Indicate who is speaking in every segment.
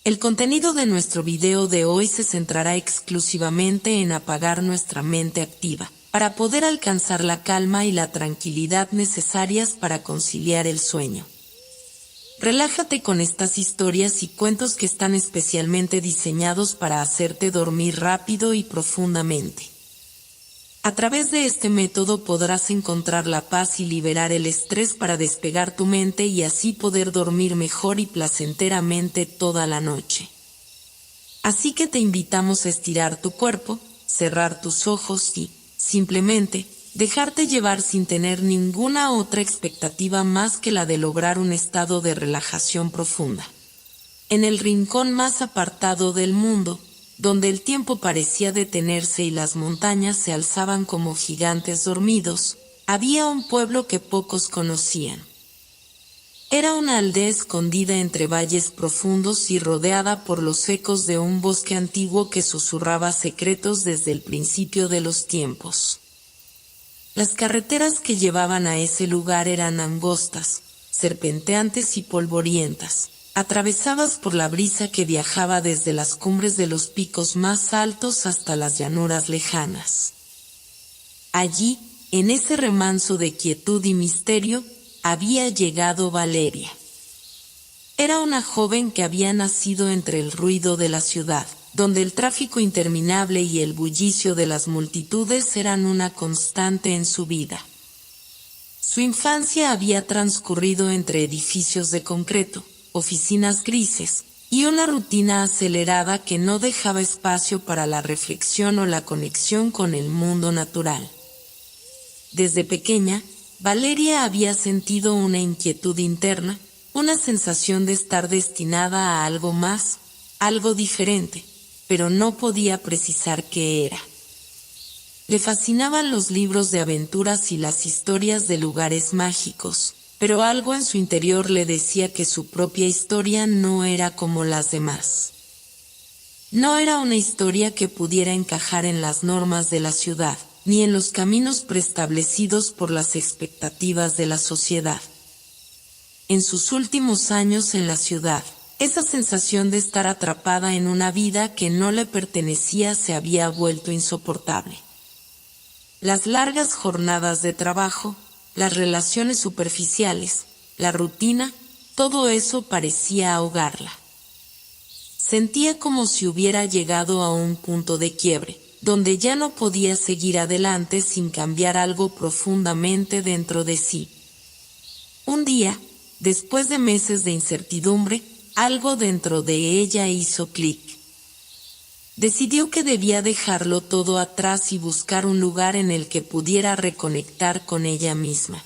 Speaker 1: El contenido de nuestro video de hoy se centrará exclusivamente en apagar nuestra mente activa, para poder alcanzar la calma y la tranquilidad necesarias para conciliar el sueño. Relájate con estas historias y cuentos que están especialmente diseñados para hacerte dormir rápido y profundamente. A través de este método podrás encontrar la paz y liberar el estrés para despegar tu mente y así poder dormir mejor y placenteramente toda la noche. Así que te invitamos a estirar tu cuerpo, cerrar tus ojos y, simplemente, dejarte llevar sin tener ninguna otra expectativa más que la de lograr un estado de relajación profunda. En el rincón más apartado del mundo, donde el tiempo parecía detenerse y las montañas se alzaban como gigantes dormidos, había un pueblo que pocos conocían. Era una aldea escondida entre valles profundos y rodeada por los ecos de un bosque antiguo que susurraba secretos desde el principio de los tiempos. Las carreteras que llevaban a ese lugar eran angostas, serpenteantes y polvorientas, atravesadas por la brisa que viajaba desde las cumbres de los picos más altos hasta las llanuras lejanas. Allí, en ese remanso de quietud y misterio, había llegado Valeria. Era una joven que había nacido entre el ruido de la ciudad, donde el tráfico interminable y el bullicio de las multitudes eran una constante en su vida. Su infancia había transcurrido entre edificios de concreto, oficinas grises, y una rutina acelerada que no dejaba espacio para la reflexión o la conexión con el mundo natural. Desde pequeña, Valeria había sentido una inquietud interna, una sensación de estar destinada a algo más, algo diferente, pero no podía precisar qué era. Le fascinaban los libros de aventuras y las historias de lugares mágicos, pero algo en su interior le decía que su propia historia no era como las demás. No era una historia que pudiera encajar en las normas de la ciudad, ni en los caminos preestablecidos por las expectativas de la sociedad. En sus últimos años en la ciudad, esa sensación de estar atrapada en una vida que no le pertenecía se había vuelto insoportable. Las largas jornadas de trabajo, las relaciones superficiales, la rutina, todo eso parecía ahogarla. Sentía como si hubiera llegado a un punto de quiebre, donde ya no podía seguir adelante sin cambiar algo profundamente dentro de sí. Un día, después de meses de incertidumbre, algo dentro de ella hizo clic. Decidió que debía dejarlo todo atrás y buscar un lugar en el que pudiera reconectar con ella misma.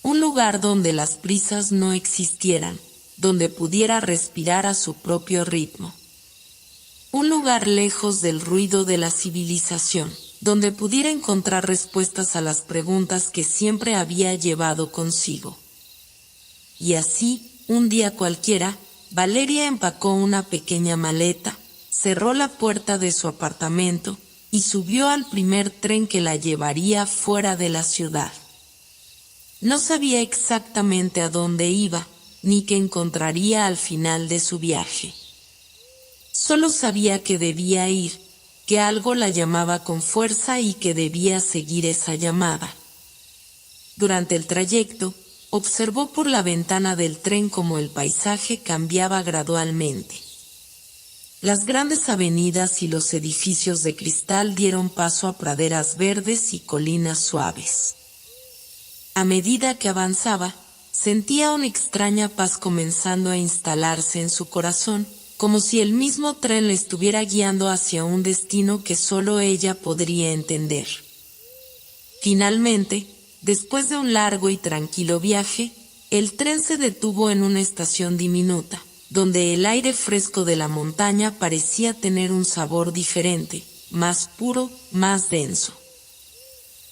Speaker 1: Un lugar donde las prisas no existieran, donde pudiera respirar a su propio ritmo. Un lugar lejos del ruido de la civilización, donde pudiera encontrar respuestas a las preguntas que siempre había llevado consigo. Y así, un día cualquiera, Valeria empacó una pequeña maleta, cerró la puerta de su apartamento y subió al primer tren que la llevaría fuera de la ciudad. No sabía exactamente a dónde iba, ni qué encontraría al final de su viaje. Solo sabía que debía ir, que algo la llamaba con fuerza y que debía seguir esa llamada. Durante el trayecto, observó por la ventana del tren cómo el paisaje cambiaba gradualmente. Las grandes avenidas y los edificios de cristal dieron paso a praderas verdes y colinas suaves. A medida que avanzaba, sentía una extraña paz comenzando a instalarse en su corazón, como si el mismo tren le estuviera guiando hacia un destino que solo ella podría entender. Finalmente, después de un largo y tranquilo viaje, el tren se detuvo en una estación diminuta, donde el aire fresco de la montaña parecía tener un sabor diferente, más puro, más denso.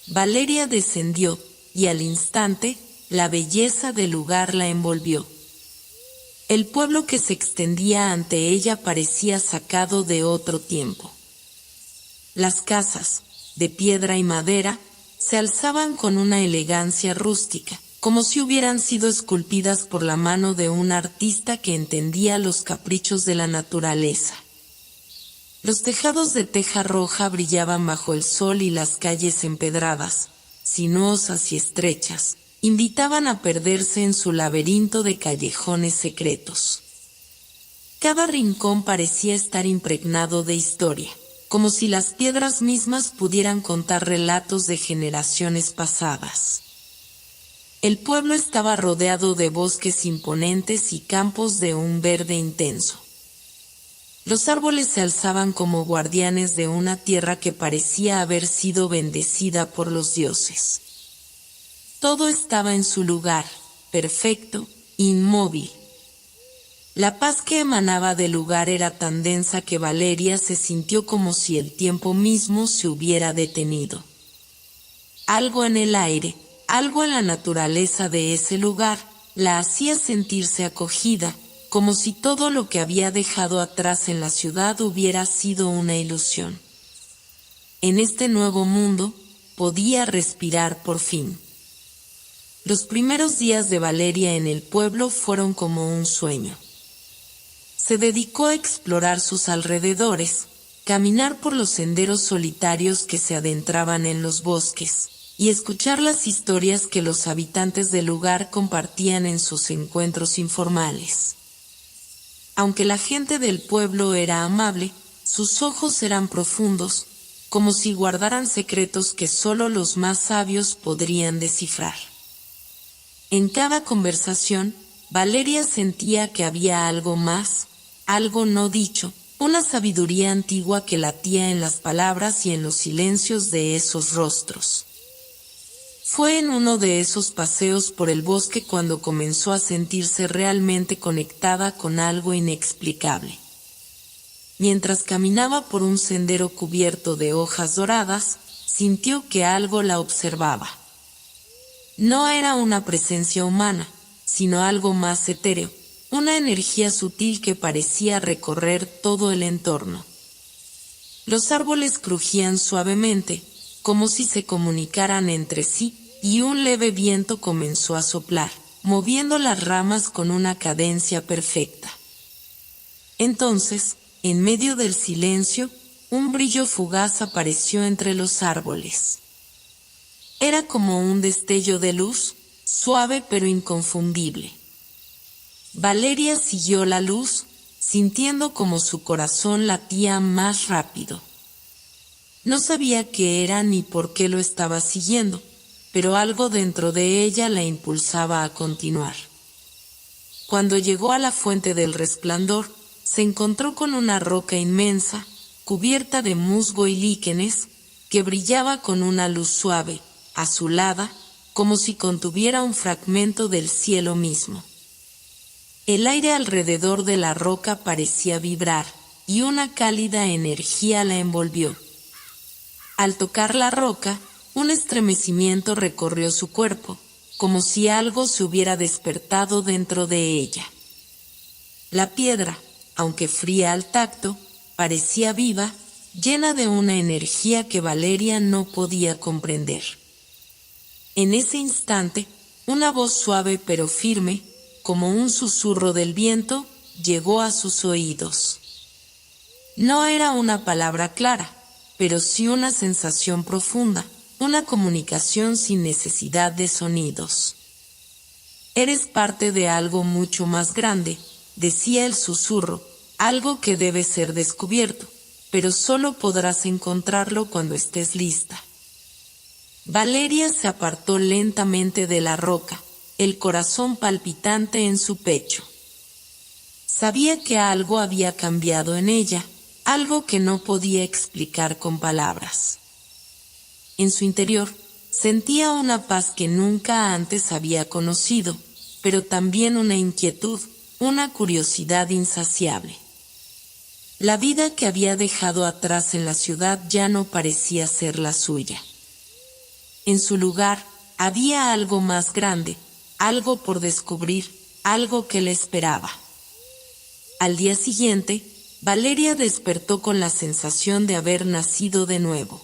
Speaker 1: Valeria descendió, y al instante, la belleza del lugar la envolvió. El pueblo que se extendía ante ella parecía sacado de otro tiempo. Las casas, de piedra y madera, se alzaban con una elegancia rústica, como si hubieran sido esculpidas por la mano de un artista que entendía los caprichos de la naturaleza. Los tejados de teja roja brillaban bajo el sol y las calles empedradas, sinuosas y estrechas, invitaban a perderse en su laberinto de callejones secretos. Cada rincón parecía estar impregnado de historia, como si las piedras mismas pudieran contar relatos de generaciones pasadas. El pueblo estaba rodeado de bosques imponentes y campos de un verde intenso. Los árboles se alzaban como guardianes de una tierra que parecía haber sido bendecida por los dioses. Todo estaba en su lugar, perfecto, inmóvil. La paz que emanaba del lugar era tan densa que Valeria se sintió como si el tiempo mismo se hubiera detenido. Algo en el aire, algo en la naturaleza de ese lugar, la hacía sentirse acogida, como si todo lo que había dejado atrás en la ciudad hubiera sido una ilusión. En este nuevo mundo, podía respirar por fin. Los primeros días de Valeria en el pueblo fueron como un sueño. Se dedicó a explorar sus alrededores, caminar por los senderos solitarios que se adentraban en los bosques, y escuchar las historias que los habitantes del lugar compartían en sus encuentros informales. Aunque la gente del pueblo era amable, sus ojos eran profundos, como si guardaran secretos que solo los más sabios podrían descifrar. En cada conversación, Valeria sentía que había algo más, algo no dicho, una sabiduría antigua que latía en las palabras y en los silencios de esos rostros. Fue en uno de esos paseos por el bosque cuando comenzó a sentirse realmente conectada con algo inexplicable. Mientras caminaba por un sendero cubierto de hojas doradas, sintió que algo la observaba. No era una presencia humana, sino algo más etéreo, una energía sutil que parecía recorrer todo el entorno. Los árboles crujían suavemente, como si se comunicaran entre sí, y un leve viento comenzó a soplar, moviendo las ramas con una cadencia perfecta. Entonces, en medio del silencio, un brillo fugaz apareció entre los árboles. Era como un destello de luz, suave pero inconfundible. Valeria siguió la luz, sintiendo como su corazón latía más rápido. No sabía qué era ni por qué lo estaba siguiendo, pero algo dentro de ella la impulsaba a continuar. Cuando llegó a la fuente del resplandor, se encontró con una roca inmensa, cubierta de musgo y líquenes, que brillaba con una luz suave, azulada, como si contuviera un fragmento del cielo mismo. El aire alrededor de la roca parecía vibrar, y una cálida energía la envolvió. Al tocar la roca, un estremecimiento recorrió su cuerpo, como si algo se hubiera despertado dentro de ella. La piedra, aunque fría al tacto, parecía viva, llena de una energía que Valeria no podía comprender. En ese instante, una voz suave pero firme, como un susurro del viento, llegó a sus oídos. No era una palabra clara, pero sí una sensación profunda, una comunicación sin necesidad de sonidos. Eres parte de algo mucho más grande, decía el susurro, algo que debe ser descubierto, pero solo podrás encontrarlo cuando estés lista. Valeria se apartó lentamente de la roca, el corazón palpitante en su pecho. Sabía que algo había cambiado en ella, algo que no podía explicar con palabras. En su interior, sentía una paz que nunca antes había conocido, pero también una inquietud, una curiosidad insaciable. La vida que había dejado atrás en la ciudad ya no parecía ser la suya. En su lugar, había algo más grande, algo por descubrir, algo que le esperaba. Al día siguiente, Valeria despertó con la sensación de haber nacido de nuevo.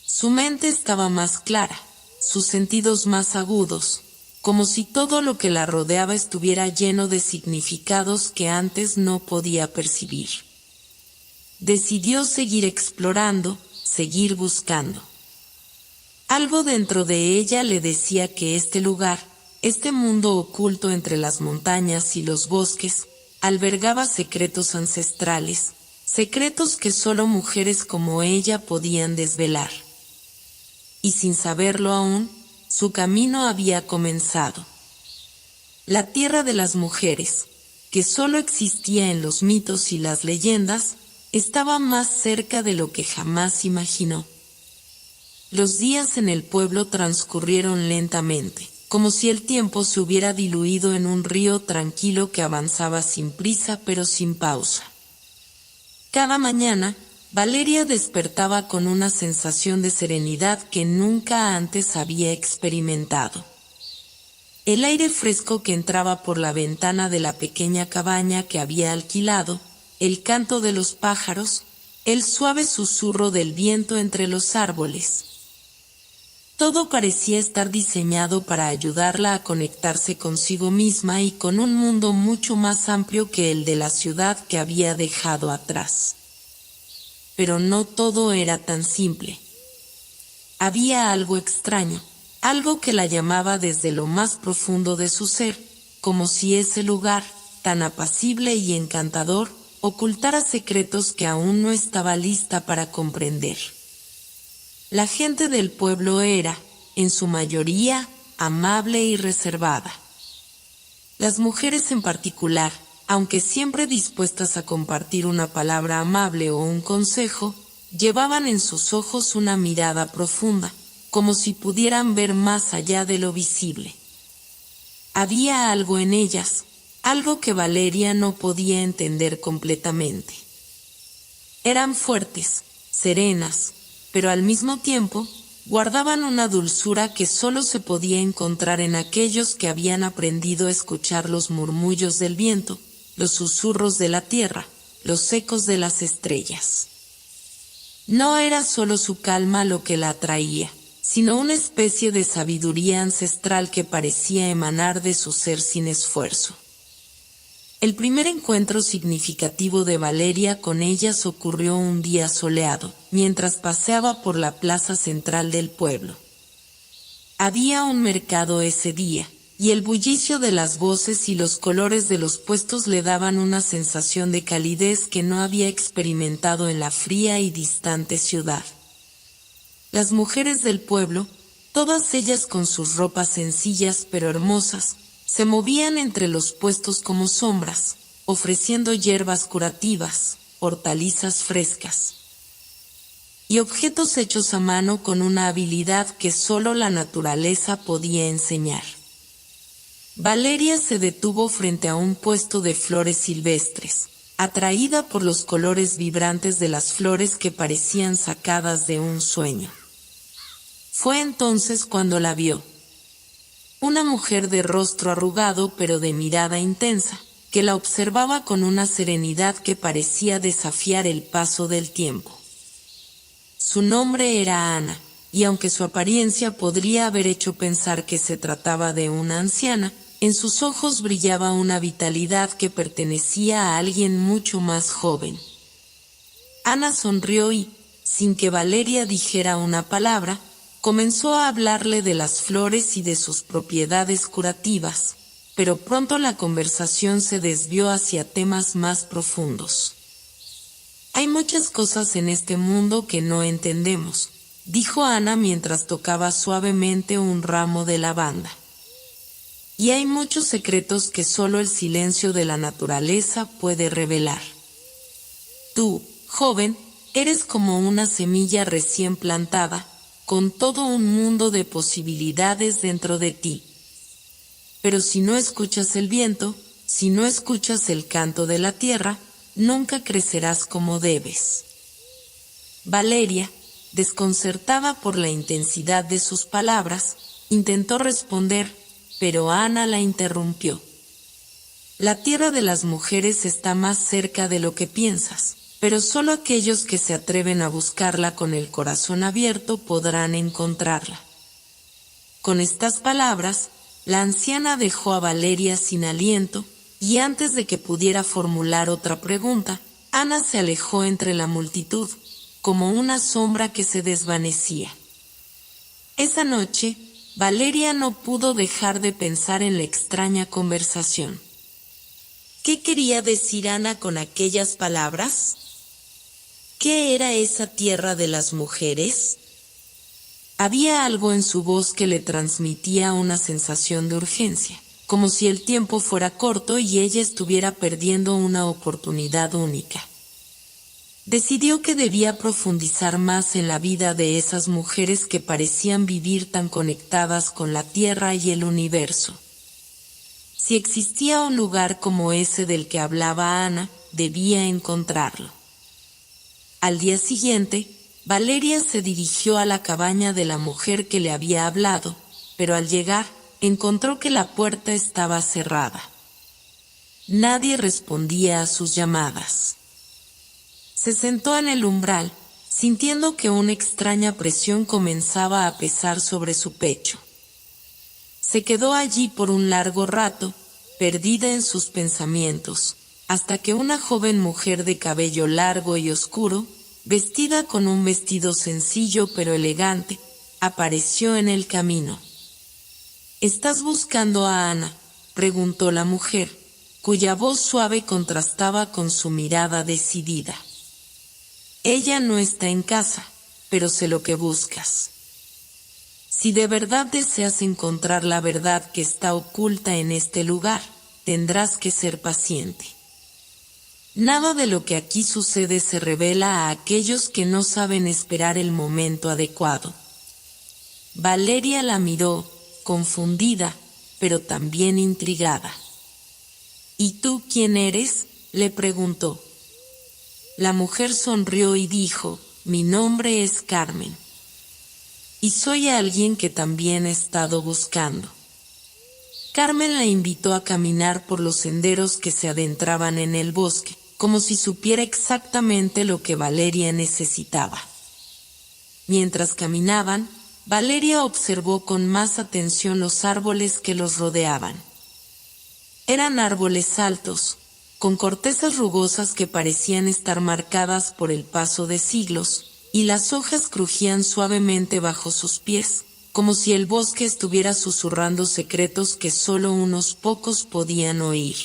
Speaker 1: Su mente estaba más clara, sus sentidos más agudos, como si todo lo que la rodeaba estuviera lleno de significados que antes no podía percibir. Decidió seguir explorando, seguir buscando. Algo dentro de ella le decía que este lugar, este mundo oculto entre las montañas y los bosques, albergaba secretos ancestrales, secretos que solo mujeres como ella podían desvelar. Y sin saberlo aún, su camino había comenzado. La tierra de las mujeres, que solo existía en los mitos y las leyendas, estaba más cerca de lo que jamás imaginó. Los días en el pueblo transcurrieron lentamente, como si el tiempo se hubiera diluido en un río tranquilo que avanzaba sin prisa pero sin pausa. Cada mañana, Valeria despertaba con una sensación de serenidad que nunca antes había experimentado. El aire fresco que entraba por la ventana de la pequeña cabaña que había alquilado, el canto de los pájaros, el suave susurro del viento entre los árboles. Todo parecía estar diseñado para ayudarla a conectarse consigo misma y con un mundo mucho más amplio que el de la ciudad que había dejado atrás. Pero no todo era tan simple. Había algo extraño, algo que la llamaba desde lo más profundo de su ser, como si ese lugar, tan apacible y encantador, ocultara secretos que aún no estaba lista para comprender. La gente del pueblo era, en su mayoría, amable y reservada. Las mujeres en particular, aunque siempre dispuestas a compartir una palabra amable o un consejo, llevaban en sus ojos una mirada profunda, como si pudieran ver más allá de lo visible. Había algo en ellas, algo que Valeria no podía entender completamente. Eran fuertes, serenas, pero al mismo tiempo, guardaban una dulzura que solo se podía encontrar en aquellos que habían aprendido a escuchar los murmullos del viento, los susurros de la tierra, los ecos de las estrellas. No era solo su calma lo que la atraía, sino una especie de sabiduría ancestral que parecía emanar de su ser sin esfuerzo. El primer encuentro significativo de Valeria con ellas ocurrió un día soleado, mientras paseaba por la plaza central del pueblo. Había un mercado ese día, y el bullicio de las voces y los colores de los puestos le daban una sensación de calidez que no había experimentado en la fría y distante ciudad. Las mujeres del pueblo, todas ellas con sus ropas sencillas pero hermosas, se movían entre los puestos como sombras, ofreciendo hierbas curativas, hortalizas frescas y objetos hechos a mano con una habilidad que solo la naturaleza podía enseñar. Valeria se detuvo frente a un puesto de flores silvestres, atraída por los colores vibrantes de las flores que parecían sacadas de un sueño. Fue entonces cuando la vio. Una mujer de rostro arrugado pero de mirada intensa, que la observaba con una serenidad que parecía desafiar el paso del tiempo. Su nombre era Ana, y aunque su apariencia podría haber hecho pensar que se trataba de una anciana, en sus ojos brillaba una vitalidad que pertenecía a alguien mucho más joven. Ana sonrió y, sin que Valeria dijera una palabra, comenzó a hablarle de las flores y de sus propiedades curativas, pero pronto la conversación se desvió hacia temas más profundos. Hay muchas cosas en este mundo que no entendemos, dijo Ana mientras tocaba suavemente un ramo de lavanda. Y hay muchos secretos que solo el silencio de la naturaleza puede revelar. Tú, joven, eres como una semilla recién plantada, con todo un mundo de posibilidades dentro de ti. Pero si no escuchas el viento, si no escuchas el canto de la tierra, nunca crecerás como debes. Valeria, desconcertada por la intensidad de sus palabras, intentó responder, pero Ana la interrumpió. La tierra de las mujeres está más cerca de lo que piensas, pero solo aquellos que se atreven a buscarla con el corazón abierto podrán encontrarla. Con estas palabras, La anciana dejó a Valeria sin aliento, y antes de que pudiera formular otra pregunta, Ana se alejó entre la multitud, como una sombra que se desvanecía. Esa noche, Valeria no pudo dejar de pensar en la extraña conversación. ¿Qué quería decir Ana con aquellas palabras? ¿Qué era esa tierra de las mujeres? Había algo en su voz que le transmitía una sensación de urgencia, como si el tiempo fuera corto y ella estuviera perdiendo una oportunidad única. Decidió que debía profundizar más en la vida de esas mujeres que parecían vivir tan conectadas con la tierra y el universo. Si existía un lugar como ese del que hablaba Ana, debía encontrarlo. Al día siguiente, Valeria se dirigió a la cabaña de la mujer que le había hablado, pero al llegar, encontró que la puerta estaba cerrada. Nadie respondía a sus llamadas. Se sentó en el umbral, sintiendo que una extraña presión comenzaba a pesar sobre su pecho. Se quedó allí por un largo rato, perdida en sus pensamientos, hasta que una joven mujer de cabello largo y oscuro, vestida con un vestido sencillo pero elegante, apareció en el camino. ¿Estás buscando a Ana?, preguntó la mujer, cuya voz suave contrastaba con su mirada decidida. Ella no está en casa, pero sé lo que buscas. Si de verdad deseas encontrar la verdad que está oculta en este lugar, tendrás que ser paciente. Nada de lo que aquí sucede se revela a aquellos que no saben esperar el momento adecuado. Valeria la miró, confundida, pero también intrigada. ¿Y tú quién eres?, le preguntó. La mujer sonrió y dijo, mi nombre es Carmen. Y soy alguien que también he estado buscando. Carmen la invitó a caminar por los senderos que se adentraban en el bosque, como si supiera exactamente lo que Valeria necesitaba. Mientras caminaban, Valeria observó con más atención los árboles que los rodeaban. Eran árboles altos, con cortezas rugosas que parecían estar marcadas por el paso de siglos, y las hojas crujían suavemente bajo sus pies, como si el bosque estuviera susurrando secretos que solo unos pocos podían oír.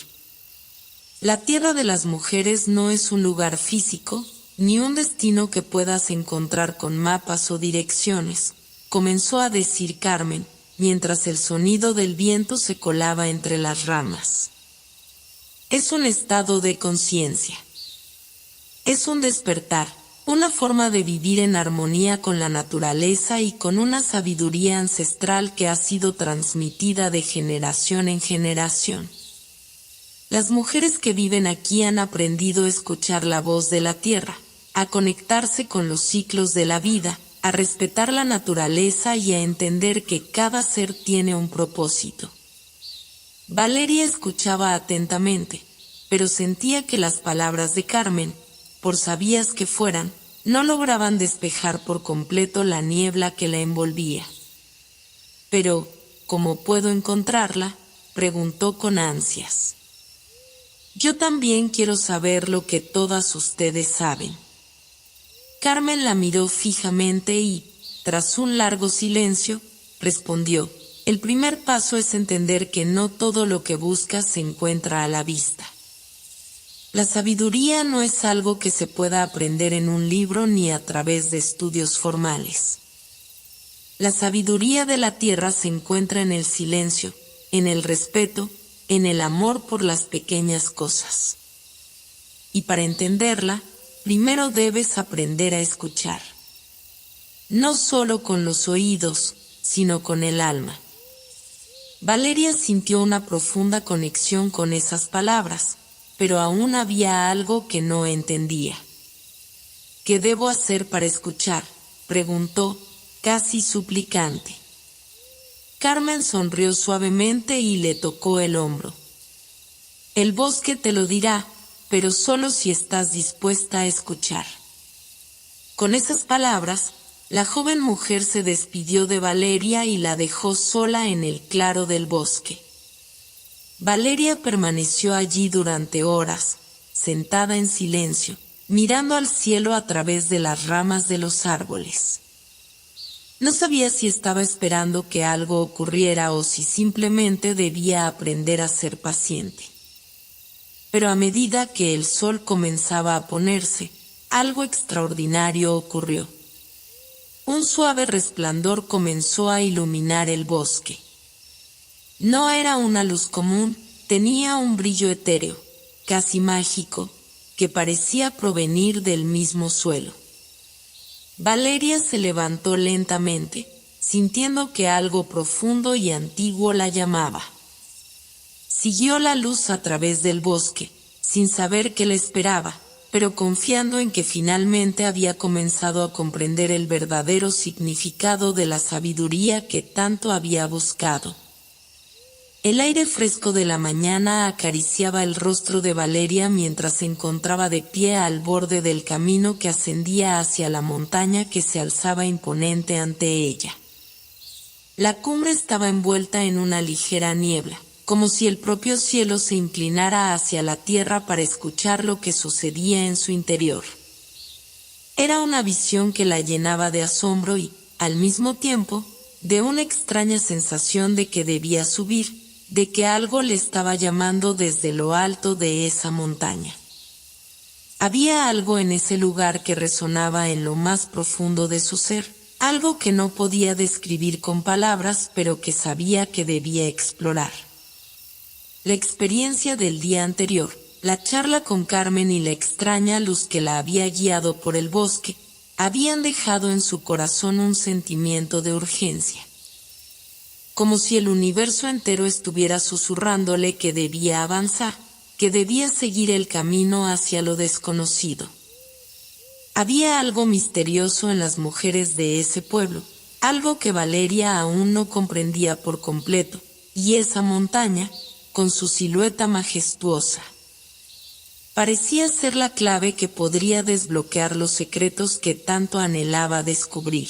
Speaker 1: La tierra de las mujeres no es un lugar físico, ni un destino que puedas encontrar con mapas o direcciones, comenzó a decir Carmen, mientras el sonido del viento se colaba entre las ramas. Es un estado de conciencia. Es un despertar, una forma de vivir en armonía con la naturaleza y con una sabiduría ancestral que ha sido transmitida de generación en generación. Las mujeres que viven aquí han aprendido a escuchar la voz de la tierra, a conectarse con los ciclos de la vida, a respetar la naturaleza y a entender que cada ser tiene un propósito. Valeria escuchaba atentamente, pero sentía que las palabras de Carmen, por sabias que fueran, no lograban despejar por completo la niebla que la envolvía. Pero, ¿cómo puedo encontrarla?, preguntó con ansias. Yo también quiero saber lo que todas ustedes saben. Carmen la miró fijamente y, tras un largo silencio, respondió, el primer paso es entender que no todo lo que buscas se encuentra a la vista. La sabiduría no es algo que se pueda aprender en un libro ni a través de estudios formales. La sabiduría de la tierra se encuentra en el silencio, en el respeto, en el amor por las pequeñas cosas. Y para entenderla, primero debes aprender a escuchar. No solo con los oídos, sino con el alma. Valeria sintió una profunda conexión con esas palabras, pero aún había algo que no entendía. ¿Qué debo hacer para escuchar?, preguntó, casi suplicante. Carmen sonrió suavemente y le tocó el hombro. El bosque te lo dirá, pero solo si estás dispuesta a escuchar. Con esas palabras, la joven mujer se despidió de Valeria y la dejó sola en el claro del bosque. Valeria permaneció allí durante horas, sentada en silencio, mirando al cielo a través de las ramas de los árboles. No sabía si estaba esperando que algo ocurriera o si simplemente debía aprender a ser paciente. Pero a medida que el sol comenzaba a ponerse, algo extraordinario ocurrió. Un suave resplandor comenzó a iluminar el bosque. No era una luz común, tenía un brillo etéreo, casi mágico, que parecía provenir del mismo suelo. Valeria se levantó lentamente, sintiendo que algo profundo y antiguo la llamaba. Siguió la luz a través del bosque, sin saber qué le esperaba, pero confiando en que finalmente había comenzado a comprender el verdadero significado de la sabiduría que tanto había buscado. El aire fresco de la mañana acariciaba el rostro de Valeria mientras se encontraba de pie al borde del camino que ascendía hacia la montaña que se alzaba imponente ante ella. La cumbre estaba envuelta en una ligera niebla, como si el propio cielo se inclinara hacia la tierra para escuchar lo que sucedía en su interior. Era una visión que la llenaba de asombro y, al mismo tiempo, de una extraña sensación de que debía subir, de que algo le estaba llamando desde lo alto de esa montaña. Había algo en ese lugar que resonaba en lo más profundo de su ser, algo que no podía describir con palabras, pero que sabía que debía explorar. La experiencia del día anterior, la charla con Carmen y la extraña luz que la había guiado por el bosque, habían dejado en su corazón un sentimiento de urgencia. Como si el universo entero estuviera susurrándole que debía avanzar, que debía seguir el camino hacia lo desconocido. Había algo misterioso en las mujeres de ese pueblo, algo que Valeria aún no comprendía por completo, y esa montaña, con su silueta majestuosa, parecía ser la clave que podría desbloquear los secretos que tanto anhelaba descubrir.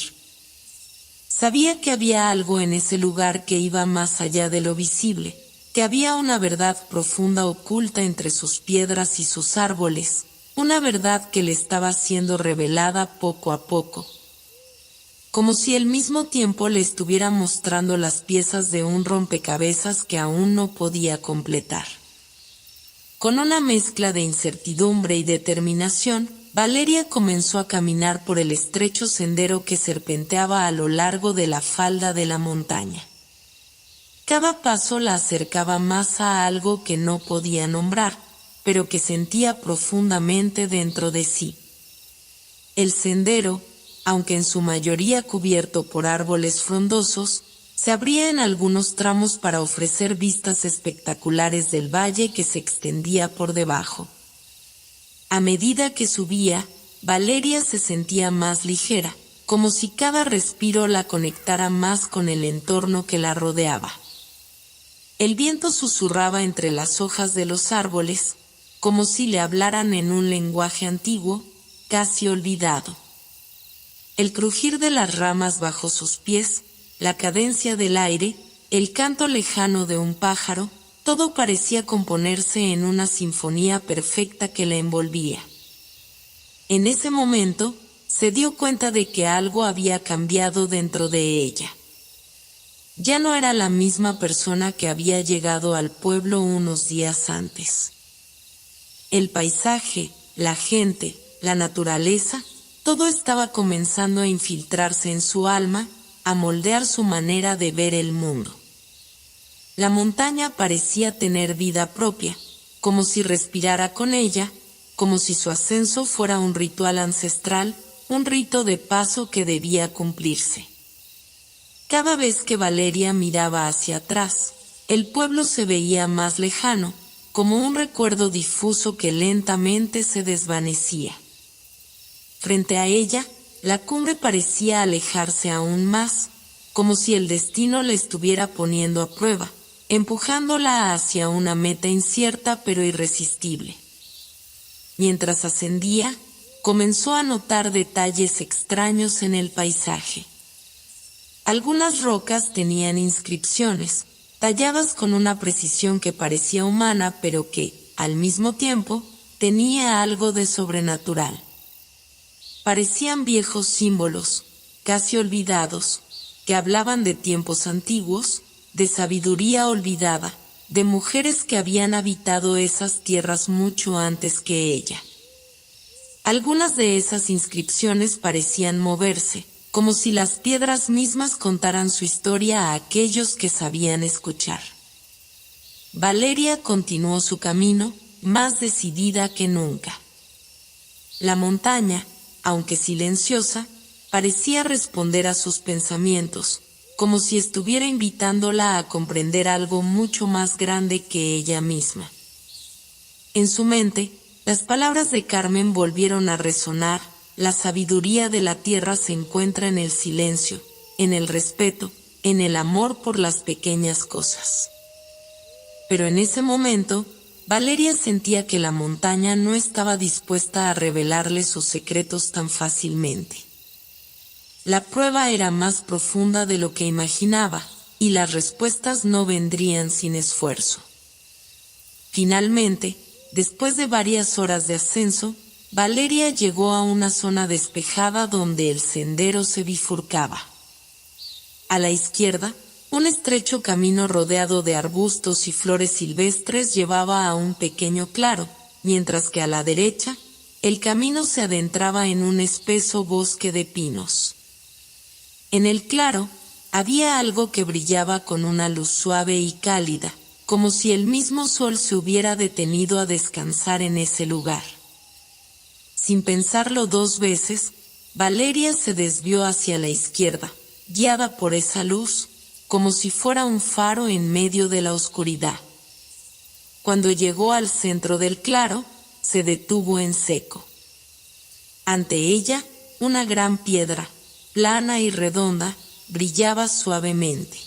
Speaker 1: Sabía que había algo en ese lugar que iba más allá de lo visible, que había una verdad profunda oculta entre sus piedras y sus árboles, una verdad que le estaba siendo revelada poco a poco. Como si al mismo tiempo le estuviera mostrando las piezas de un rompecabezas que aún no podía completar. Con una mezcla de incertidumbre y determinación, Valeria comenzó a caminar por el estrecho sendero que serpenteaba a lo largo de la falda de la montaña. Cada paso la acercaba más a algo que no podía nombrar, pero que sentía profundamente dentro de sí. El sendero, aunque en su mayoría cubierto por árboles frondosos, se abría en algunos tramos para ofrecer vistas espectaculares del valle que se extendía por debajo. A medida que subía, Valeria se sentía más ligera, como si cada respiro la conectara más con el entorno que la rodeaba. El viento susurraba entre las hojas de los árboles, como si le hablaran en un lenguaje antiguo, casi olvidado. El crujir de las ramas bajo sus pies, la cadencia del aire, el canto lejano de un pájaro, todo parecía componerse en una sinfonía perfecta que la envolvía. En ese momento, se dio cuenta de que algo había cambiado dentro de ella. Ya no era la misma persona que había llegado al pueblo unos días antes. El paisaje, la gente, la naturaleza, todo estaba comenzando a infiltrarse en su alma, a moldear su manera de ver el mundo. La montaña parecía tener vida propia, como si respirara con ella, como si su ascenso fuera un ritual ancestral, un rito de paso que debía cumplirse. Cada vez que Valeria miraba hacia atrás, el pueblo se veía más lejano, como un recuerdo difuso que lentamente se desvanecía. Frente a ella, la cumbre parecía alejarse aún más, como si el destino la estuviera poniendo a prueba, empujándola hacia una meta incierta pero irresistible. Mientras ascendía, comenzó a notar detalles extraños en el paisaje. Algunas rocas tenían inscripciones, talladas con una precisión que parecía humana, pero que, al mismo tiempo, tenía algo de sobrenatural. Parecían viejos símbolos, casi olvidados, que hablaban de tiempos antiguos, de sabiduría olvidada, de mujeres que habían habitado esas tierras mucho antes que ella. Algunas de esas inscripciones parecían moverse, como si las piedras mismas contaran su historia a aquellos que sabían escuchar. Valeria continuó su camino, más decidida que nunca. La montaña, aunque silenciosa, parecía responder a sus pensamientos, como si estuviera invitándola a comprender algo mucho más grande que ella misma. En su mente, las palabras de Carmen volvieron a resonar: la sabiduría de la tierra se encuentra en el silencio, en el respeto, en el amor por las pequeñas cosas. Pero en ese momento, Valeria sentía que la montaña no estaba dispuesta a revelarle sus secretos tan fácilmente. La prueba era más profunda de lo que imaginaba, y las respuestas no vendrían sin esfuerzo. Finalmente, después de varias horas de ascenso, Valeria llegó a una zona despejada donde el sendero se bifurcaba. A la izquierda, un estrecho camino rodeado de arbustos y flores silvestres llevaba a un pequeño claro, mientras que a la derecha, el camino se adentraba en un espeso bosque de pinos. En el claro, había algo que brillaba con una luz suave y cálida, como si el mismo sol se hubiera detenido a descansar en ese lugar. Sin pensarlo dos veces, Valeria se desvió hacia la izquierda, guiada por esa luz, como si fuera un faro en medio de la oscuridad. Cuando llegó al centro del claro, se detuvo en seco. Ante ella, una gran piedra, plana y redonda, brillaba suavemente.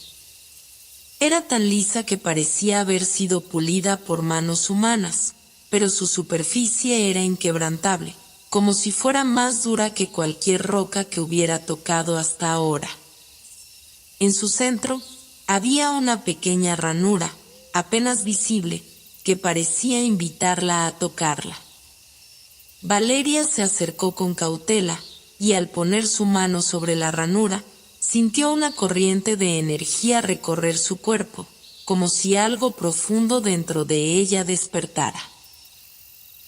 Speaker 1: Era tan lisa que parecía haber sido pulida por manos humanas, pero su superficie era inquebrantable, como si fuera más dura que cualquier roca que hubiera tocado hasta ahora. En su centro, había una pequeña ranura, apenas visible, que parecía invitarla a tocarla. Valeria se acercó con cautela, y al poner su mano sobre la ranura, sintió una corriente de energía recorrer su cuerpo, como si algo profundo dentro de ella despertara.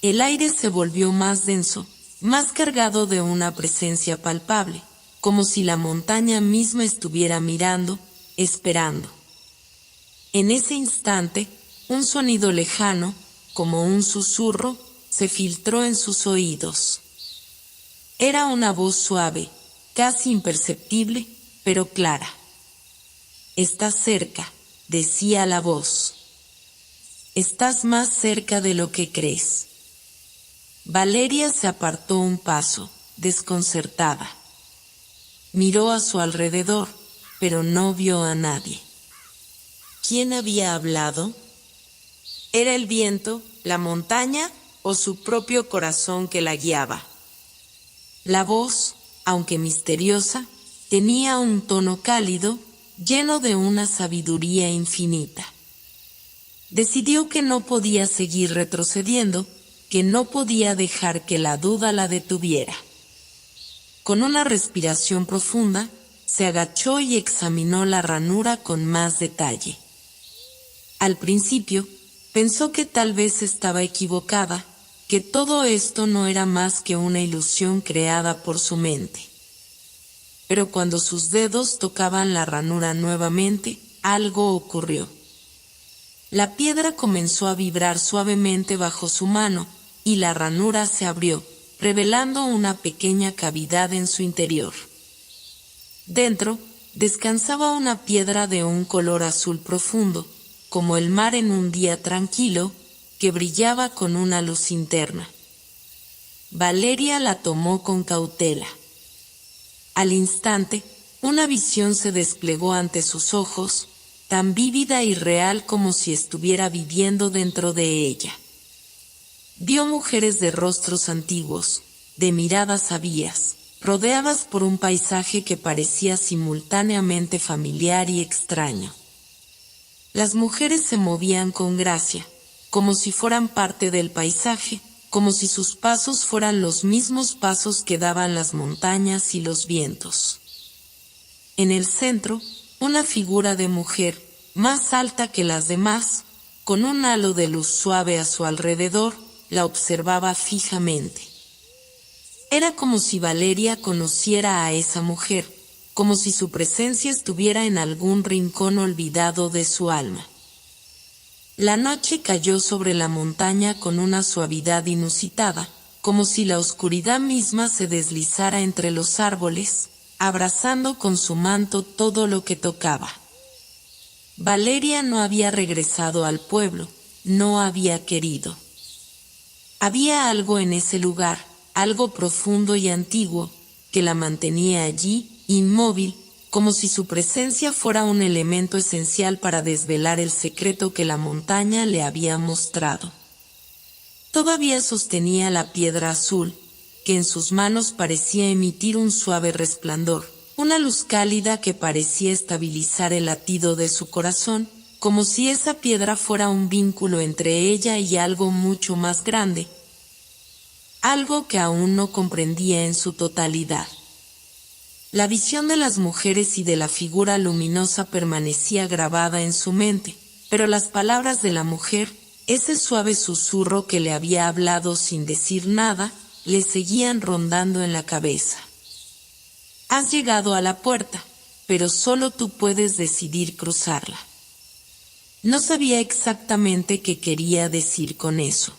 Speaker 1: El aire se volvió más denso, más cargado de una presencia palpable, como si la montaña misma estuviera mirando, esperando. En ese instante, un sonido lejano, como un susurro, se filtró en sus oídos. Era una voz suave, casi imperceptible, pero clara. «Estás cerca», decía la voz. «Estás más cerca de lo que crees». Valeria se apartó un paso, desconcertada. Miró a su alrededor, pero no vio a nadie. ¿Quién había hablado? ¿Era el viento, la montaña o su propio corazón que la guiaba? La voz, aunque misteriosa, tenía un tono cálido, lleno de una sabiduría infinita. Decidió que no podía seguir retrocediendo, que no podía dejar que la duda la detuviera. Con una respiración profunda, se agachó y examinó la ranura con más detalle. Al principio, pensó que tal vez estaba equivocada, que todo esto no era más que una ilusión creada por su mente. Pero cuando sus dedos tocaban la ranura nuevamente, algo ocurrió. La piedra comenzó a vibrar suavemente bajo su mano, y la ranura se abrió, revelando una pequeña cavidad en su interior. Dentro, descansaba una piedra de un color azul profundo, como el mar en un día tranquilo, que brillaba con una luz interna. Valeria la tomó con cautela. Al instante, una visión se desplegó ante sus ojos, tan vívida y real como si estuviera viviendo dentro de ella. Vio mujeres de rostros antiguos, de miradas avías, rodeadas por un paisaje que parecía simultáneamente familiar y extraño. Las mujeres se movían con gracia, como si fueran parte del paisaje, como si sus pasos fueran los mismos pasos que daban las montañas y los vientos. En el centro, una figura de mujer, más alta que las demás, con un halo de luz suave a su alrededor, la observaba fijamente. Era como si Valeria conociera a esa mujer, como si su presencia estuviera en algún rincón olvidado de su alma. La noche cayó sobre la montaña con una suavidad inusitada, como si la oscuridad misma se deslizara entre los árboles, abrazando con su manto todo lo que tocaba. Valeria no había regresado al pueblo, no había querido. Había algo en ese lugar, algo profundo y antiguo, que la mantenía allí, inmóvil, como si su presencia fuera un elemento esencial para desvelar el secreto que la montaña le había mostrado. Todavía sostenía la piedra azul, que en sus manos parecía emitir un suave resplandor, una luz cálida que parecía estabilizar el latido de su corazón, como si esa piedra fuera un vínculo entre ella y algo mucho más grande, algo que aún no comprendía en su totalidad. La visión de las mujeres y de la figura luminosa permanecía grabada en su mente, pero las palabras de la mujer, ese suave susurro que le había hablado sin decir nada, le seguían rondando en la cabeza. Has llegado a la puerta, pero solo tú puedes decidir cruzarla. No sabía exactamente qué quería decir con eso.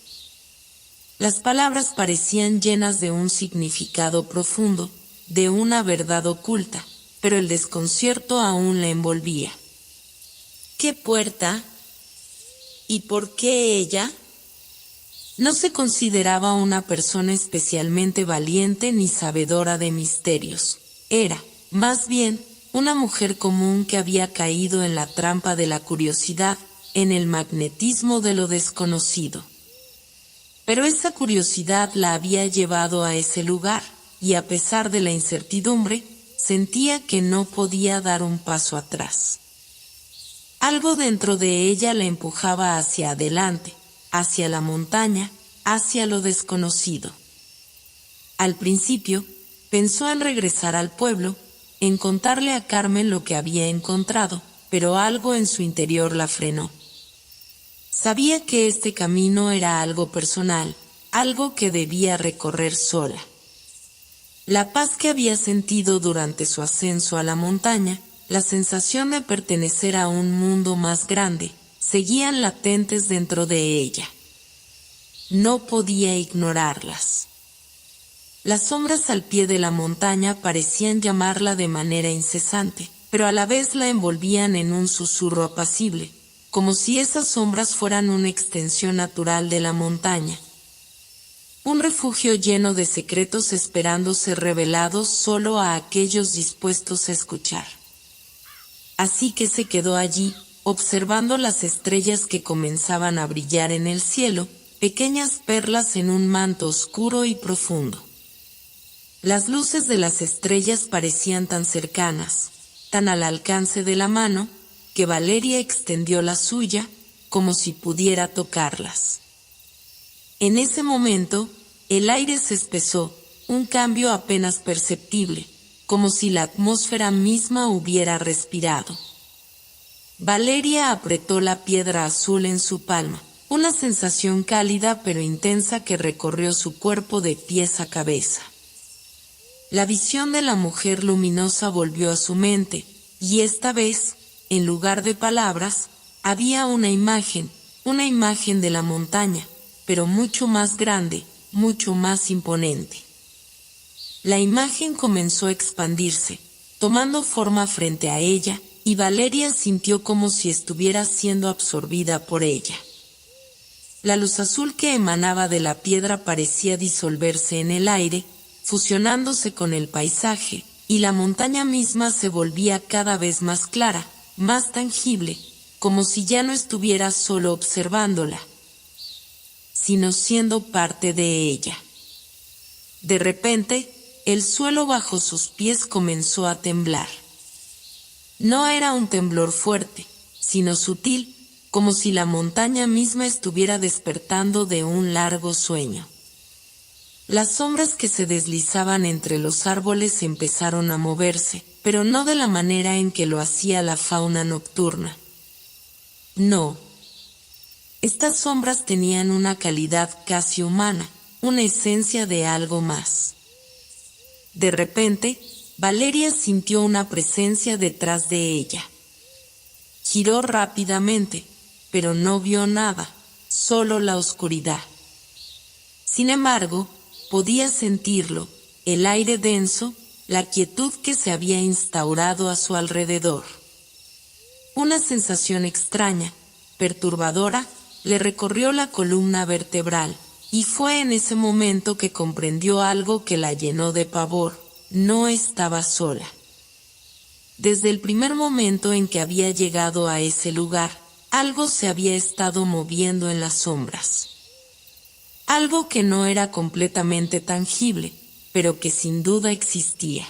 Speaker 1: Las palabras parecían llenas de un significado profundo, de una verdad oculta, pero el desconcierto aún la envolvía. ¿Qué puerta? ¿Y por qué ella? No se consideraba una persona especialmente valiente ni sabedora de misterios. Era, más bien, una mujer común que había caído en la trampa de la curiosidad, en el magnetismo de lo desconocido. Pero esa curiosidad la había llevado a ese lugar, y a pesar de la incertidumbre, sentía que no podía dar un paso atrás. Algo dentro de ella la empujaba hacia adelante, hacia la montaña, hacia lo desconocido. Al principio, pensó en regresar al pueblo, en contarle a Carmen lo que había encontrado, pero algo en su interior la frenó. Sabía que este camino era algo personal, algo que debía recorrer sola. La paz que había sentido durante su ascenso a la montaña, la sensación de pertenecer a un mundo más grande, seguían latentes dentro de ella. No podía ignorarlas. Las sombras al pie de la montaña parecían llamarla de manera incesante, pero a la vez la envolvían en un susurro apacible, como si esas sombras fueran una extensión natural de la montaña. Un refugio lleno de secretos esperando ser revelados solo a aquellos dispuestos a escuchar. Así que se quedó allí, observando las estrellas que comenzaban a brillar en el cielo, pequeñas perlas en un manto oscuro y profundo. Las luces de las estrellas parecían tan cercanas, tan al alcance de la mano, que Valeria extendió la suya, como si pudiera tocarlas. En ese momento, el aire se espesó, un cambio apenas perceptible, como si la atmósfera misma hubiera respirado. Valeria apretó la piedra azul en su palma, una sensación cálida pero intensa que recorrió su cuerpo de pies a cabeza. La visión de la mujer luminosa volvió a su mente, y esta vez, en lugar de palabras, había una imagen de la montaña, pero mucho más grande, mucho más imponente. La imagen comenzó a expandirse, tomando forma frente a ella, y Valeria sintió como si estuviera siendo absorbida por ella. La luz azul que emanaba de la piedra parecía disolverse en el aire, fusionándose con el paisaje, y la montaña misma se volvía cada vez más clara, más tangible, como si ya no estuviera solo observándola, sino siendo parte de ella. De repente, el suelo bajo sus pies comenzó a temblar. No era un temblor fuerte, sino sutil, como si la montaña misma estuviera despertando de un largo sueño. Las sombras que se deslizaban entre los árboles empezaron a moverse, pero no de la manera en que lo hacía la fauna nocturna. No. Estas sombras tenían una calidad casi humana, una esencia de algo más. De repente, Valeria sintió una presencia detrás de ella. Giró rápidamente, pero no vio nada, solo la oscuridad. Sin embargo, podía sentirlo, el aire denso, la quietud que se había instaurado a su alrededor. Una sensación extraña, perturbadora, le recorrió la columna vertebral, y fue en ese momento que comprendió algo que la llenó de pavor: no estaba sola. Desde el primer momento en que había llegado a ese lugar, algo se había estado moviendo en las sombras. Algo que no era completamente tangible, pero que sin duda existía.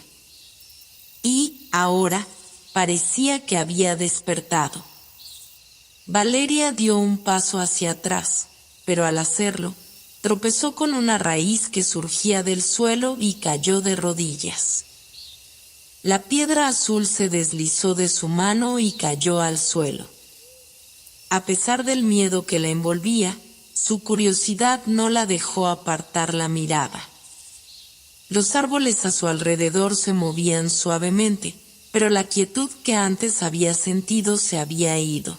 Speaker 1: Y, ahora, parecía que había despertado. Valeria dio un paso hacia atrás, pero al hacerlo, tropezó con una raíz que surgía del suelo y cayó de rodillas. La piedra azul se deslizó de su mano y cayó al suelo. A pesar del miedo que la envolvía, su curiosidad no la dejó apartar la mirada. Los árboles a su alrededor se movían suavemente, pero la quietud que antes había sentido se había ido.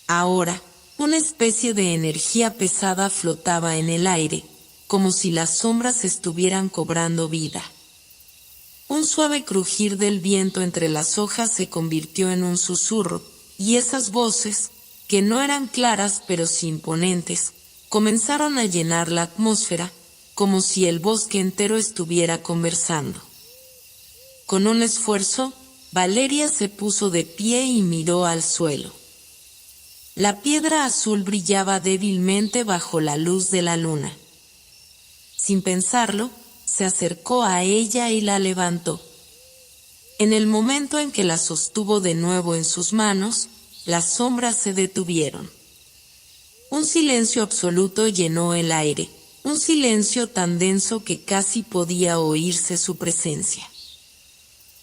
Speaker 1: Ahora, una especie de energía pesada flotaba en el aire, como si las sombras estuvieran cobrando vida. Un suave crujir del viento entre las hojas se convirtió en un susurro, y esas voces, que no eran claras pero sí imponentes, comenzaron a llenar la atmósfera, como si el bosque entero estuviera conversando. Con un esfuerzo, Valeria se puso de pie y miró al suelo. La piedra azul brillaba débilmente bajo la luz de la luna. Sin pensarlo, se acercó a ella y la levantó. En el momento en que la sostuvo de nuevo en sus manos, las sombras se detuvieron. Un silencio absoluto llenó el aire, un silencio tan denso que casi podía oírse su presencia.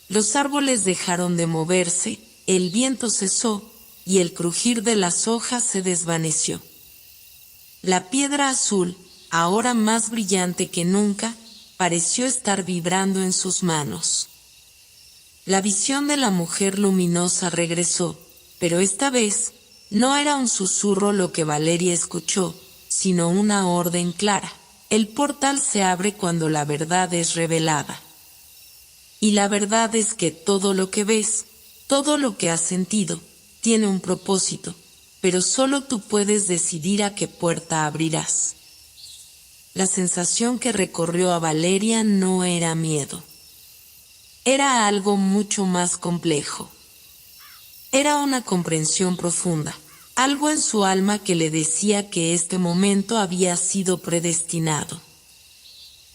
Speaker 1: Los árboles dejaron de moverse, el viento cesó, y el crujir de las hojas se desvaneció. La piedra azul, ahora más brillante que nunca, pareció estar vibrando en sus manos. La visión de la mujer luminosa regresó, pero esta vez, no era un susurro lo que Valeria escuchó, sino una orden clara: el portal se abre cuando la verdad es revelada. Y la verdad es que todo lo que ves, todo lo que has sentido, tiene un propósito, pero solo tú puedes decidir a qué puerta abrirás. La sensación que recorrió a Valeria no era miedo. Era algo mucho más complejo. Era una comprensión profunda, algo en su alma que le decía que este momento había sido predestinado.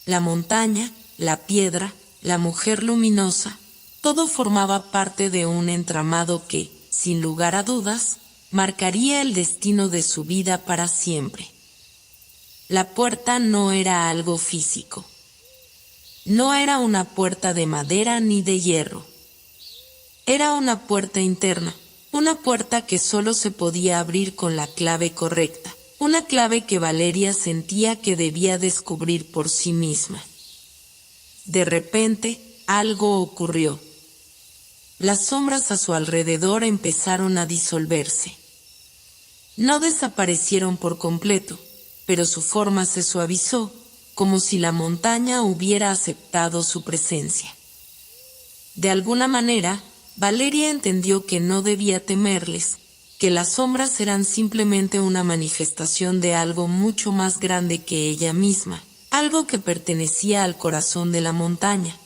Speaker 1: La montaña, la piedra, la mujer luminosa, todo formaba parte de un entramado que, sin lugar a dudas, marcaría el destino de su vida para siempre. La puerta no era algo físico. No era una puerta de madera ni de hierro. Era una puerta interna, una puerta que solo se podía abrir con la clave correcta, una clave que Valeria sentía que debía descubrir por sí misma. De repente, algo ocurrió. Las sombras a su alrededor empezaron a disolverse. No desaparecieron por completo, pero su forma se suavizó, como si la montaña hubiera aceptado su presencia. De alguna manera, Valeria entendió que no debía temerles, que las sombras eran simplemente una manifestación de algo mucho más grande que ella misma, algo que pertenecía al corazón de la montaña.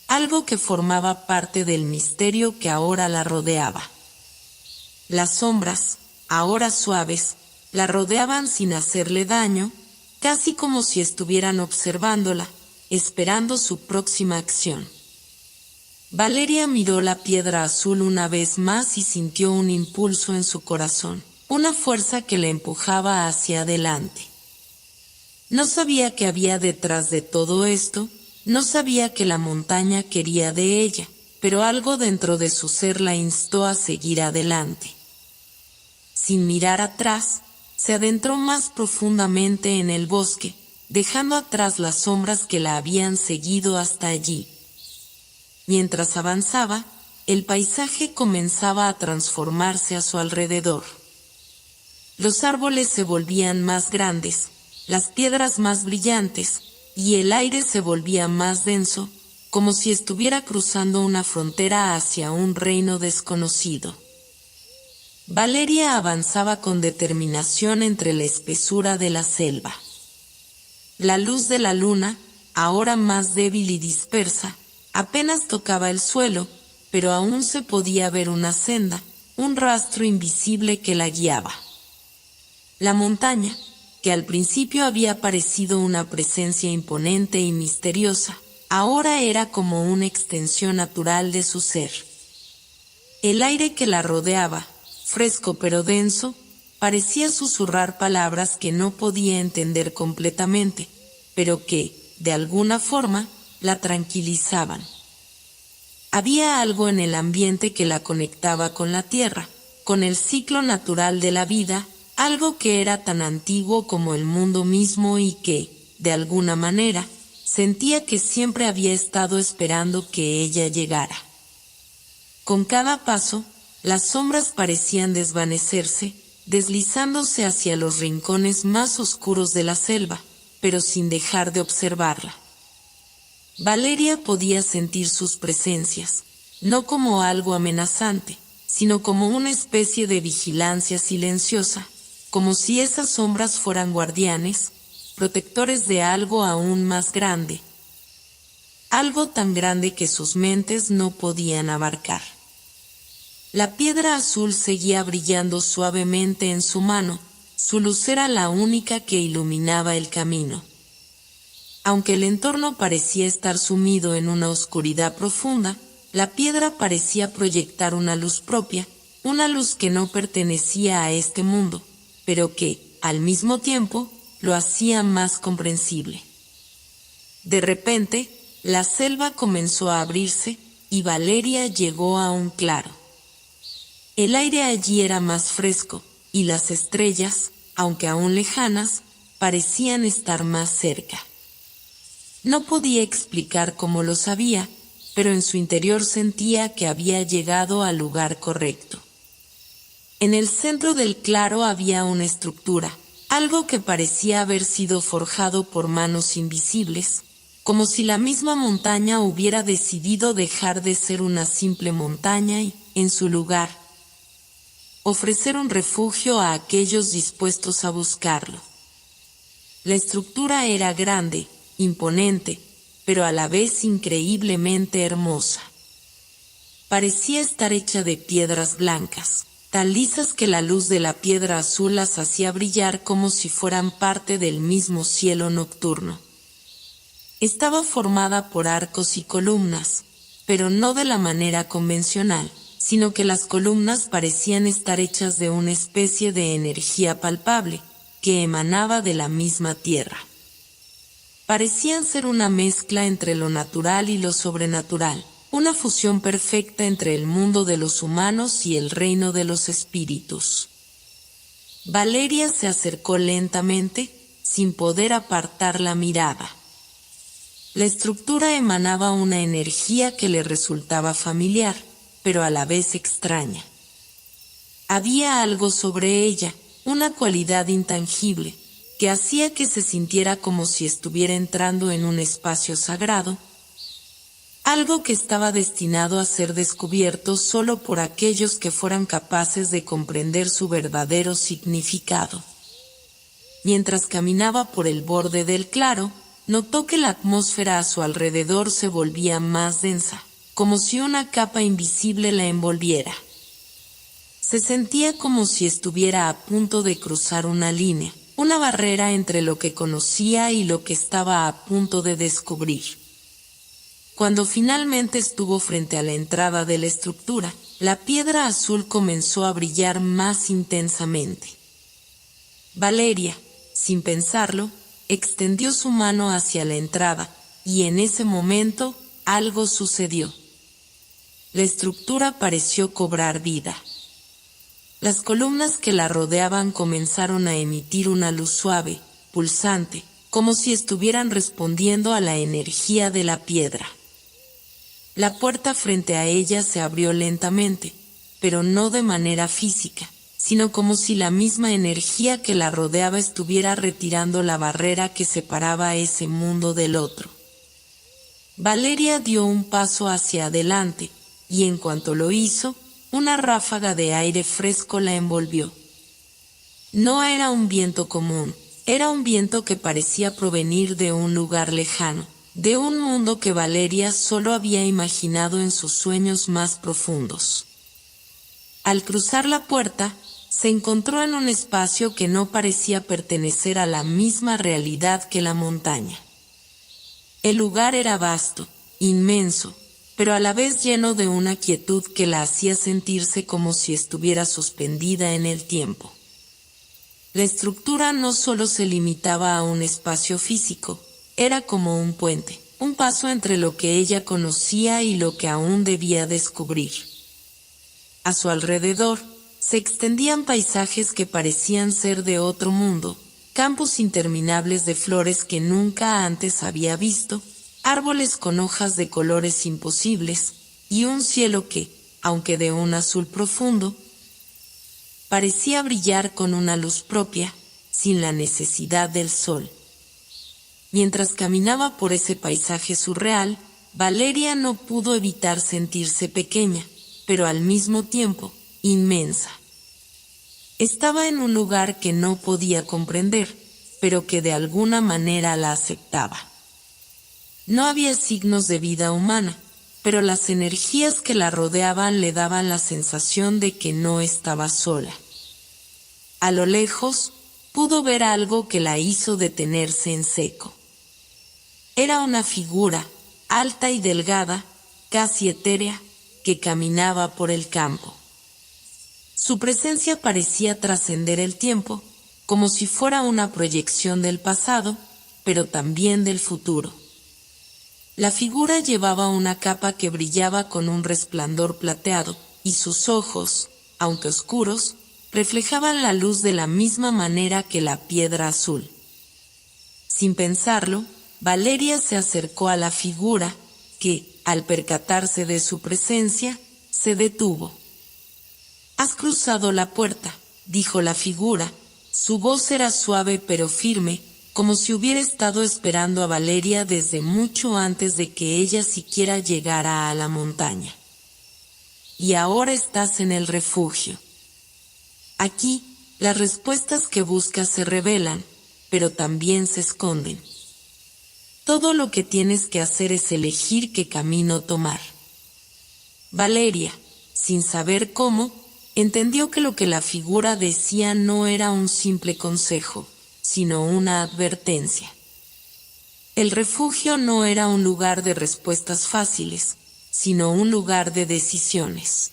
Speaker 1: Algo que formaba parte del misterio que ahora la rodeaba. Las sombras, ahora suaves, la rodeaban sin hacerle daño, casi como si estuvieran observándola, esperando su próxima acción. Valeria miró la piedra azul una vez más y sintió un impulso en su corazón, una fuerza que le empujaba hacia adelante. No sabía qué había detrás de todo esto, no sabía que la montaña quería de ella, pero algo dentro de su ser la instó a seguir adelante. Sin mirar atrás, se adentró más profundamente en el bosque, dejando atrás las sombras que la habían seguido hasta allí. Mientras avanzaba, el paisaje comenzaba a transformarse a su alrededor. Los árboles se volvían más grandes, las piedras más brillantes, y el aire se volvía más denso, como si estuviera cruzando una frontera hacia un reino desconocido. Valeria avanzaba con determinación entre la espesura de la selva. La luz de la luna, ahora más débil y dispersa, apenas tocaba el suelo, pero aún se podía ver una senda, un rastro invisible que la guiaba. La montaña, que al principio había parecido una presencia imponente y misteriosa, ahora era como una extensión natural de su ser. El aire que la rodeaba, fresco pero denso, parecía susurrar palabras que no podía entender completamente, pero que, de alguna forma, la tranquilizaban. Había algo en el ambiente que la conectaba con la tierra, con el ciclo natural de la vida, algo que era tan antiguo como el mundo mismo y que, de alguna manera, sentía que siempre había estado esperando que ella llegara. Con cada paso, las sombras parecían desvanecerse, deslizándose hacia los rincones más oscuros de la selva, pero sin dejar de observarla. Valeria podía sentir sus presencias, no como algo amenazante, sino como una especie de vigilancia silenciosa, como si esas sombras fueran guardianes, protectores de algo aún más grande, algo tan grande que sus mentes no podían abarcar. La piedra azul seguía brillando suavemente en su mano, su luz era la única que iluminaba el camino. Aunque el entorno parecía estar sumido en una oscuridad profunda, la piedra parecía proyectar una luz propia, una luz que no pertenecía a este mundo, pero que, al mismo tiempo, lo hacía más comprensible. De repente, la selva comenzó a abrirse, y Valeria llegó a un claro. El aire allí era más fresco, y las estrellas, aunque aún lejanas, parecían estar más cerca. No podía explicar cómo lo sabía, pero en su interior sentía que había llegado al lugar correcto. En el centro del claro había una estructura, algo que parecía haber sido forjado por manos invisibles, como si la misma montaña hubiera decidido dejar de ser una simple montaña y, en su lugar, ofrecer un refugio a aquellos dispuestos a buscarlo. La estructura era grande, imponente, pero a la vez increíblemente hermosa. Parecía estar hecha de piedras blancas, tan lisas que la luz de la piedra azul las hacía brillar como si fueran parte del mismo cielo nocturno. Estaba formada por arcos y columnas, pero no de la manera convencional, sino que las columnas parecían estar hechas de una especie de energía palpable, que emanaba de la misma tierra. Parecían ser una mezcla entre lo natural y lo sobrenatural, una fusión perfecta entre el mundo de los humanos y el reino de los espíritus. Valeria se acercó lentamente, sin poder apartar la mirada. La estructura emanaba una energía que le resultaba familiar, pero a la vez extraña. Había algo sobre ella, una cualidad intangible, que hacía que se sintiera como si estuviera entrando en un espacio sagrado, algo que estaba destinado a ser descubierto solo por aquellos que fueran capaces de comprender su verdadero significado. Mientras caminaba por el borde del claro, notó que la atmósfera a su alrededor se volvía más densa, como si una capa invisible la envolviera. Se sentía como si estuviera a punto de cruzar una línea una barrera entre lo que conocía y lo que estaba a punto de descubrir. Cuando finalmente estuvo frente a la entrada de la estructura, la piedra azul comenzó a brillar más intensamente. Valeria, sin pensarlo, extendió su mano hacia la entrada, y en ese momento, algo sucedió. La estructura pareció cobrar vida. Las columnas que la rodeaban comenzaron a emitir una luz suave, pulsante, como si estuvieran respondiendo a la energía de la piedra. La puerta frente a ella se abrió lentamente, pero no de manera física, sino como si la misma energía que la rodeaba estuviera retirando la barrera que separaba ese mundo del otro. Valeria dio un paso hacia adelante, y en cuanto lo hizo, una ráfaga de aire fresco la envolvió. No era un viento común, era un viento que parecía provenir de un lugar lejano, de un mundo que Valeria solo había imaginado en sus sueños más profundos. Al cruzar la puerta, se encontró en un espacio que no parecía pertenecer a la misma realidad que la montaña. El lugar era vasto, inmenso, pero a la vez lleno de una quietud que la hacía sentirse como si estuviera suspendida en el tiempo. La estructura no solo se limitaba a un espacio físico, era como un puente, un paso entre lo que ella conocía y lo que aún debía descubrir. A su alrededor, se extendían paisajes que parecían ser de otro mundo, campos interminables de flores que nunca antes había visto, árboles con hojas de colores imposibles, y un cielo que, aunque de un azul profundo, parecía brillar con una luz propia, sin la necesidad del sol. Mientras caminaba por ese paisaje surreal, Valeria no pudo evitar sentirse pequeña, pero al mismo tiempo, inmensa. Estaba en un lugar que no podía comprender, pero que de alguna manera la aceptaba. No había signos de vida humana, pero las energías que la rodeaban le daban la sensación de que no estaba sola. A lo lejos, pudo ver algo que la hizo detenerse en seco. Era una figura, alta y delgada, casi etérea, que caminaba por el campo. Su presencia parecía trascender el tiempo, como si fuera una proyección del pasado, pero también del futuro. La figura llevaba una capa que brillaba con un resplandor plateado, y sus ojos, aunque oscuros, reflejaban la luz de la misma manera que la piedra azul. Sin pensarlo, Valeria se acercó a la figura, que, al percatarse de su presencia, se detuvo. «Has cruzado la puerta», dijo la figura. Su voz era suave pero firme, como si hubiera estado esperando a Valeria desde mucho antes de que ella siquiera llegara a la montaña. «Y ahora estás en el refugio. Aquí, las respuestas que buscas se revelan, pero también se esconden. Todo lo que tienes que hacer es elegir qué camino tomar». Valeria, sin saber cómo, entendió que lo que la figura decía no era un simple consejo, sino una advertencia. El refugio no era un lugar de respuestas fáciles, sino un lugar de decisiones.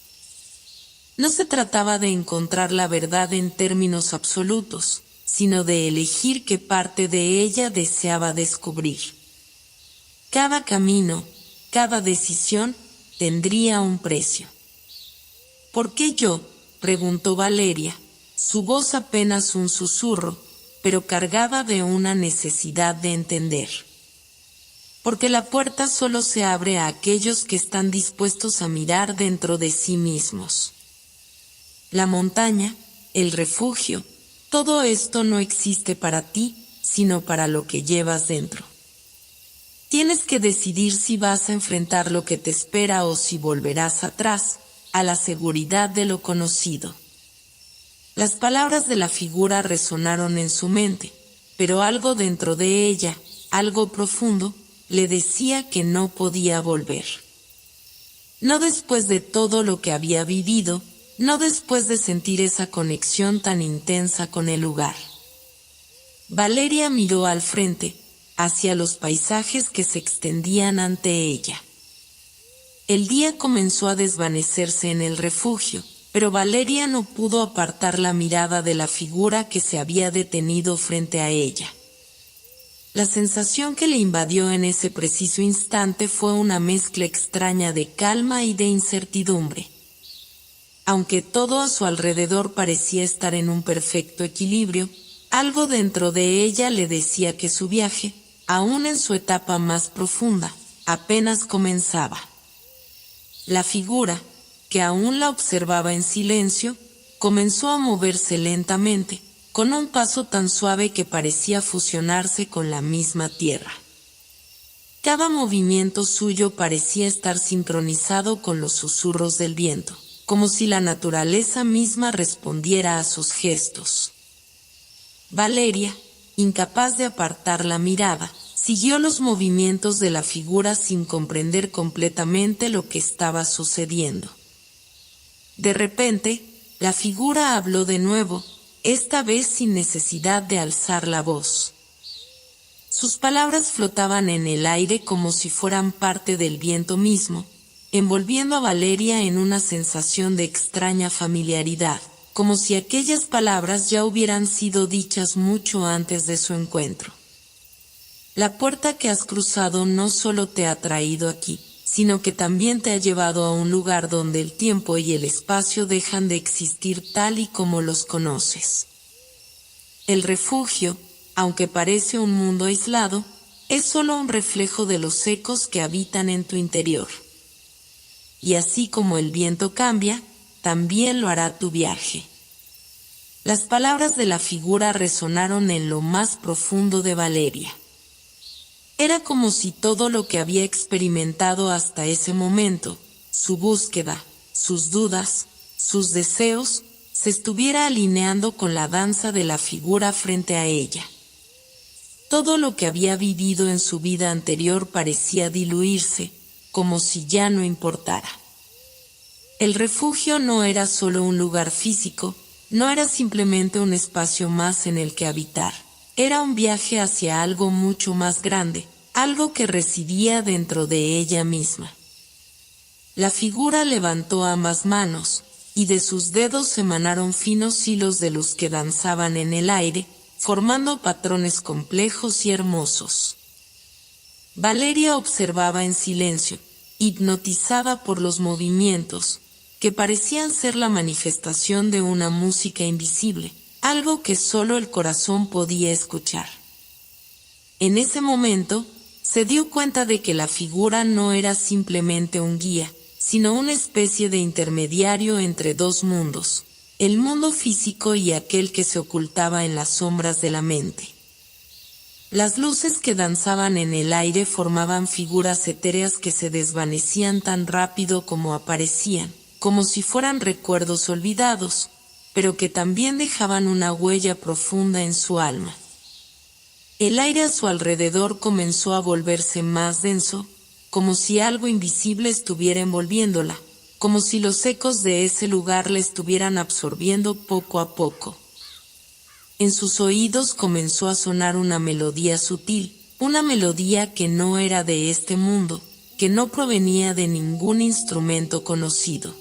Speaker 1: No se trataba de encontrar la verdad en términos absolutos, sino de elegir qué parte de ella deseaba descubrir. Cada camino, cada decisión, tendría un precio. «¿Por qué yo?», preguntó Valeria, su voz apenas un susurro, pero cargada de una necesidad de entender. «Porque la puerta solo se abre a aquellos que están dispuestos a mirar dentro de sí mismos. La montaña, el refugio, todo esto no existe para ti, sino para lo que llevas dentro. Tienes que decidir si vas a enfrentar lo que te espera o si volverás atrás, a la seguridad de lo conocido». Las palabras de la figura resonaron en su mente, pero algo dentro de ella, algo profundo, le decía que no podía volver. No después de todo lo que había vivido, no después de sentir esa conexión tan intensa con el lugar. Valeria miró al frente, hacia los paisajes que se extendían ante ella. El día comenzó a desvanecerse en el refugio, pero Valeria no pudo apartar la mirada de la figura que se había detenido frente a ella. La sensación que le invadió en ese preciso instante fue una mezcla extraña de calma y de incertidumbre. Aunque todo a su alrededor parecía estar en un perfecto equilibrio, algo dentro de ella le decía que su viaje, aún en su etapa más profunda, apenas comenzaba. La figura, que aún la observaba en silencio, comenzó a moverse lentamente, con un paso tan suave que parecía fusionarse con la misma tierra. Cada movimiento suyo parecía estar sincronizado con los susurros del viento, como si la naturaleza misma respondiera a sus gestos. Valeria, incapaz de apartar la mirada, siguió los movimientos de la figura sin comprender completamente lo que estaba sucediendo. De repente, la figura habló de nuevo, esta vez sin necesidad de alzar la voz. Sus palabras flotaban en el aire como si fueran parte del viento mismo, envolviendo a Valeria en una sensación de extraña familiaridad, como si aquellas palabras ya hubieran sido dichas mucho antes de su encuentro. La puerta que has cruzado no solo te ha traído aquí, sino que también te ha llevado a un lugar donde el tiempo y el espacio dejan de existir tal y como los conoces. El refugio, aunque parece un mundo aislado, es solo un reflejo de los ecos que habitan en tu interior. Y así como el viento cambia, también lo hará tu viaje. Las palabras de la figura resonaron en lo más profundo de Valeria. Era como si todo lo que había experimentado hasta ese momento, su búsqueda, sus dudas, sus deseos, se estuviera alineando con la danza de la figura frente a ella. Todo lo que había vivido en su vida anterior parecía diluirse, como si ya no importara. El refugio no era solo un lugar físico, no era simplemente un espacio más en el que habitar. Era un viaje hacia algo mucho más grande, algo que residía dentro de ella misma. La figura levantó ambas manos, y de sus dedos emanaron finos hilos de luz que danzaban en el aire, formando patrones complejos y hermosos. Valeria observaba en silencio, hipnotizada por los movimientos, que parecían ser la manifestación de una música invisible, algo que solo el corazón podía escuchar. En ese momento, se dio cuenta de que la figura no era simplemente un guía, sino una especie de intermediario entre dos mundos, el mundo físico y aquel que se ocultaba en las sombras de la mente. Las luces que danzaban en el aire formaban figuras etéreas que se desvanecían tan rápido como aparecían, como si fueran recuerdos olvidados, pero que también dejaban una huella profunda en su alma. El aire a su alrededor comenzó a volverse más denso, como si algo invisible estuviera envolviéndola, como si los ecos de ese lugar la estuvieran absorbiendo poco a poco. En sus oídos comenzó a sonar una melodía sutil, una melodía que no era de este mundo, que no provenía de ningún instrumento conocido.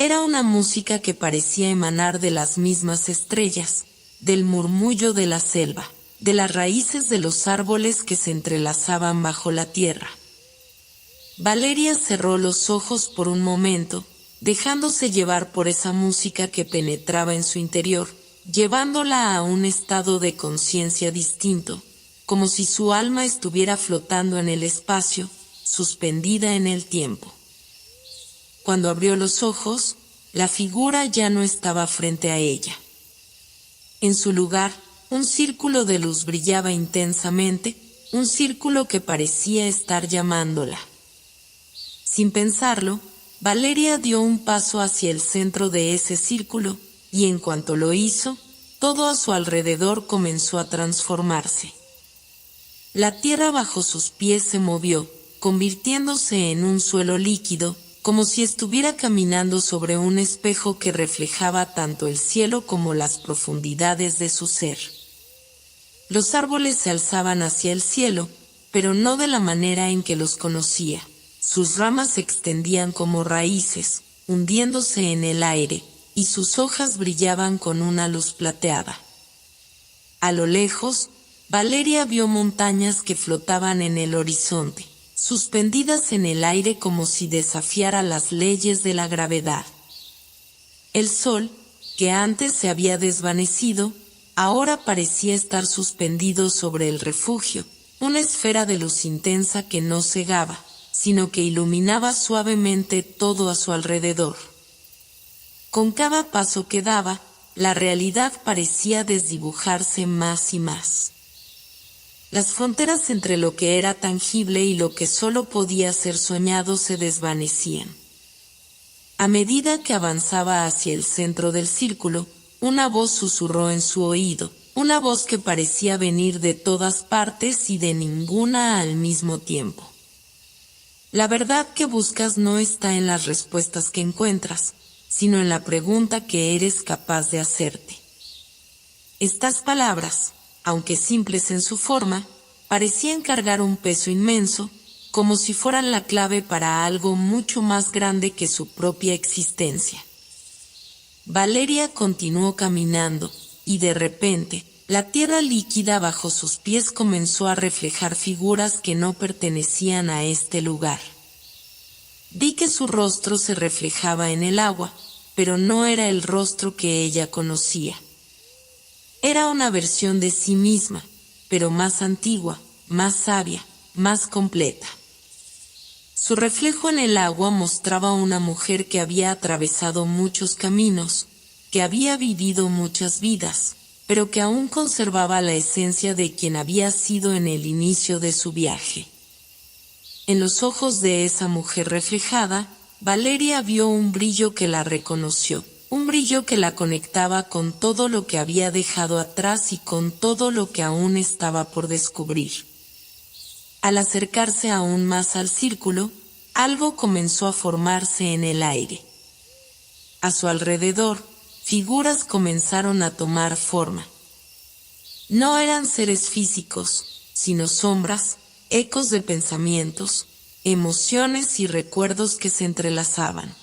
Speaker 1: Era una música que parecía emanar de las mismas estrellas, del murmullo de la selva, de las raíces de los árboles que se entrelazaban bajo la tierra. Valeria cerró los ojos por un momento, dejándose llevar por esa música que penetraba en su interior, llevándola a un estado de conciencia distinto, como si su alma estuviera flotando en el espacio, suspendida en el tiempo. Cuando abrió los ojos, la figura ya no estaba frente a ella. En su lugar, un círculo de luz brillaba intensamente, un círculo que parecía estar llamándola. Sin pensarlo, Valeria dio un paso hacia el centro de ese círculo, y en cuanto lo hizo, todo a su alrededor comenzó a transformarse. La tierra bajo sus pies se movió, convirtiéndose en un suelo líquido, como si estuviera caminando sobre un espejo que reflejaba tanto el cielo como las profundidades de su ser. Los árboles se alzaban hacia el cielo, pero no de la manera en que los conocía. Sus ramas se extendían como raíces, hundiéndose en el aire, y sus hojas brillaban con una luz plateada. A lo lejos, Valeria vio montañas que flotaban en el horizonte, suspendidas en el aire como si desafiara las leyes de la gravedad. El sol, que antes se había desvanecido, ahora parecía estar suspendido sobre el refugio, una esfera de luz intensa que no cegaba, sino que iluminaba suavemente todo a su alrededor. Con cada paso que daba, la realidad parecía desdibujarse más y más. Las fronteras entre lo que era tangible y lo que solo podía ser soñado se desvanecían. A medida que avanzaba hacia el centro del círculo, una voz susurró en su oído, una voz que parecía venir de todas partes y de ninguna al mismo tiempo. La verdad que buscas no está en las respuestas que encuentras, sino en la pregunta que eres capaz de hacerte. Estas palabras, aunque simples en su forma, parecían cargar un peso inmenso, como si fueran la clave para algo mucho más grande que su propia existencia. Valeria continuó caminando, y de repente, la tierra líquida bajo sus pies comenzó a reflejar figuras que no pertenecían a este lugar. Vi que su rostro se reflejaba en el agua, pero no era el rostro que ella conocía. Era una versión de sí misma, pero más antigua, más sabia, más completa. Su reflejo en el agua mostraba a una mujer que había atravesado muchos caminos, que había vivido muchas vidas, pero que aún conservaba la esencia de quien había sido en el inicio de su viaje. En los ojos de esa mujer reflejada, Valeria vio un brillo que la reconoció, un brillo que la conectaba con todo lo que había dejado atrás y con todo lo que aún estaba por descubrir. Al acercarse aún más al círculo, algo comenzó a formarse en el aire. A su alrededor, figuras comenzaron a tomar forma. No eran seres físicos, sino sombras, ecos de pensamientos, emociones y recuerdos que se entrelazaban.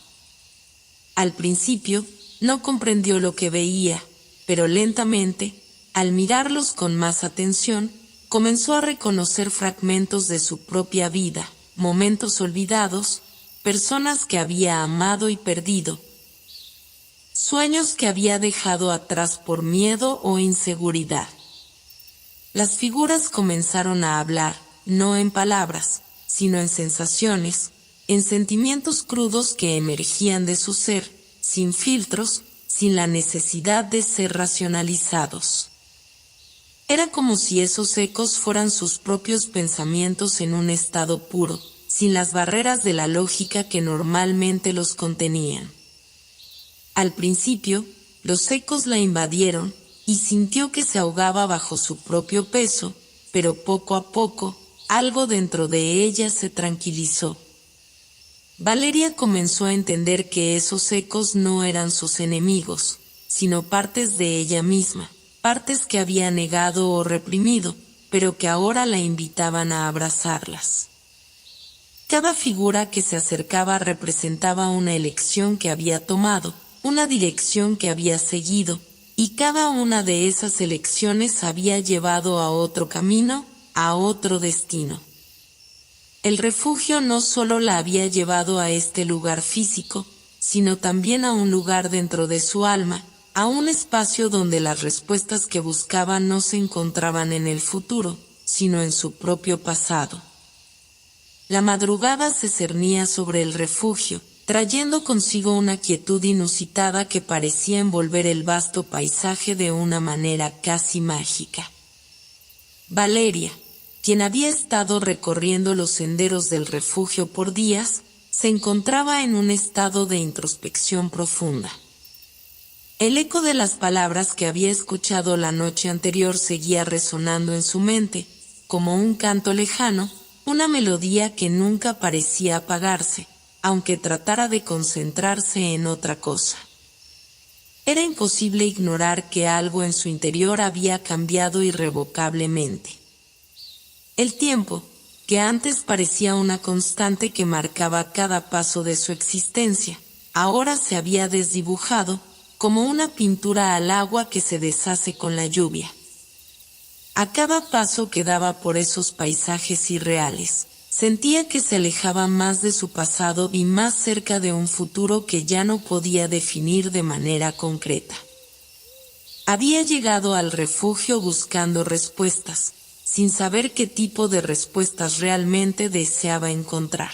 Speaker 1: Al principio, no comprendió lo que veía, pero lentamente, al mirarlos con más atención, comenzó a reconocer fragmentos de su propia vida, momentos olvidados, personas que había amado y perdido, sueños que había dejado atrás por miedo o inseguridad. Las figuras comenzaron a hablar, no en palabras, sino en sensaciones, en sentimientos crudos que emergían de su ser, sin filtros, sin la necesidad de ser racionalizados. Era como si esos ecos fueran sus propios pensamientos en un estado puro, sin las barreras de la lógica que normalmente los contenían. Al principio, los ecos la invadieron, y sintió que se ahogaba bajo su propio peso, pero poco a poco, algo dentro de ella se tranquilizó. Valeria comenzó a entender que esos ecos no eran sus enemigos, sino partes de ella misma, partes que había negado o reprimido, pero que ahora la invitaban a abrazarlas. Cada figura que se acercaba representaba una elección que había tomado, una dirección que había seguido, y cada una de esas elecciones había llevado a otro camino, a otro destino. El refugio no solo la había llevado a este lugar físico, sino también a un lugar dentro de su alma, a un espacio donde las respuestas que buscaba no se encontraban en el futuro, sino en su propio pasado. La madrugada se cernía sobre el refugio, trayendo consigo una quietud inusitada que parecía envolver el vasto paisaje de una manera casi mágica. Valeria, quien había estado recorriendo los senderos del refugio por días, se encontraba en un estado de introspección profunda. El eco de las palabras que había escuchado la noche anterior seguía resonando en su mente, como un canto lejano, una melodía que nunca parecía apagarse, aunque tratara de concentrarse en otra cosa. Era imposible ignorar que algo en su interior había cambiado irrevocablemente. El tiempo, que antes parecía una constante que marcaba cada paso de su existencia, ahora se había desdibujado, como una pintura al agua que se deshace con la lluvia. A cada paso que daba por esos paisajes irreales, sentía que se alejaba más de su pasado y más cerca de un futuro que ya no podía definir de manera concreta. Había llegado al refugio buscando respuestas, sin saber qué tipo de respuestas realmente deseaba encontrar.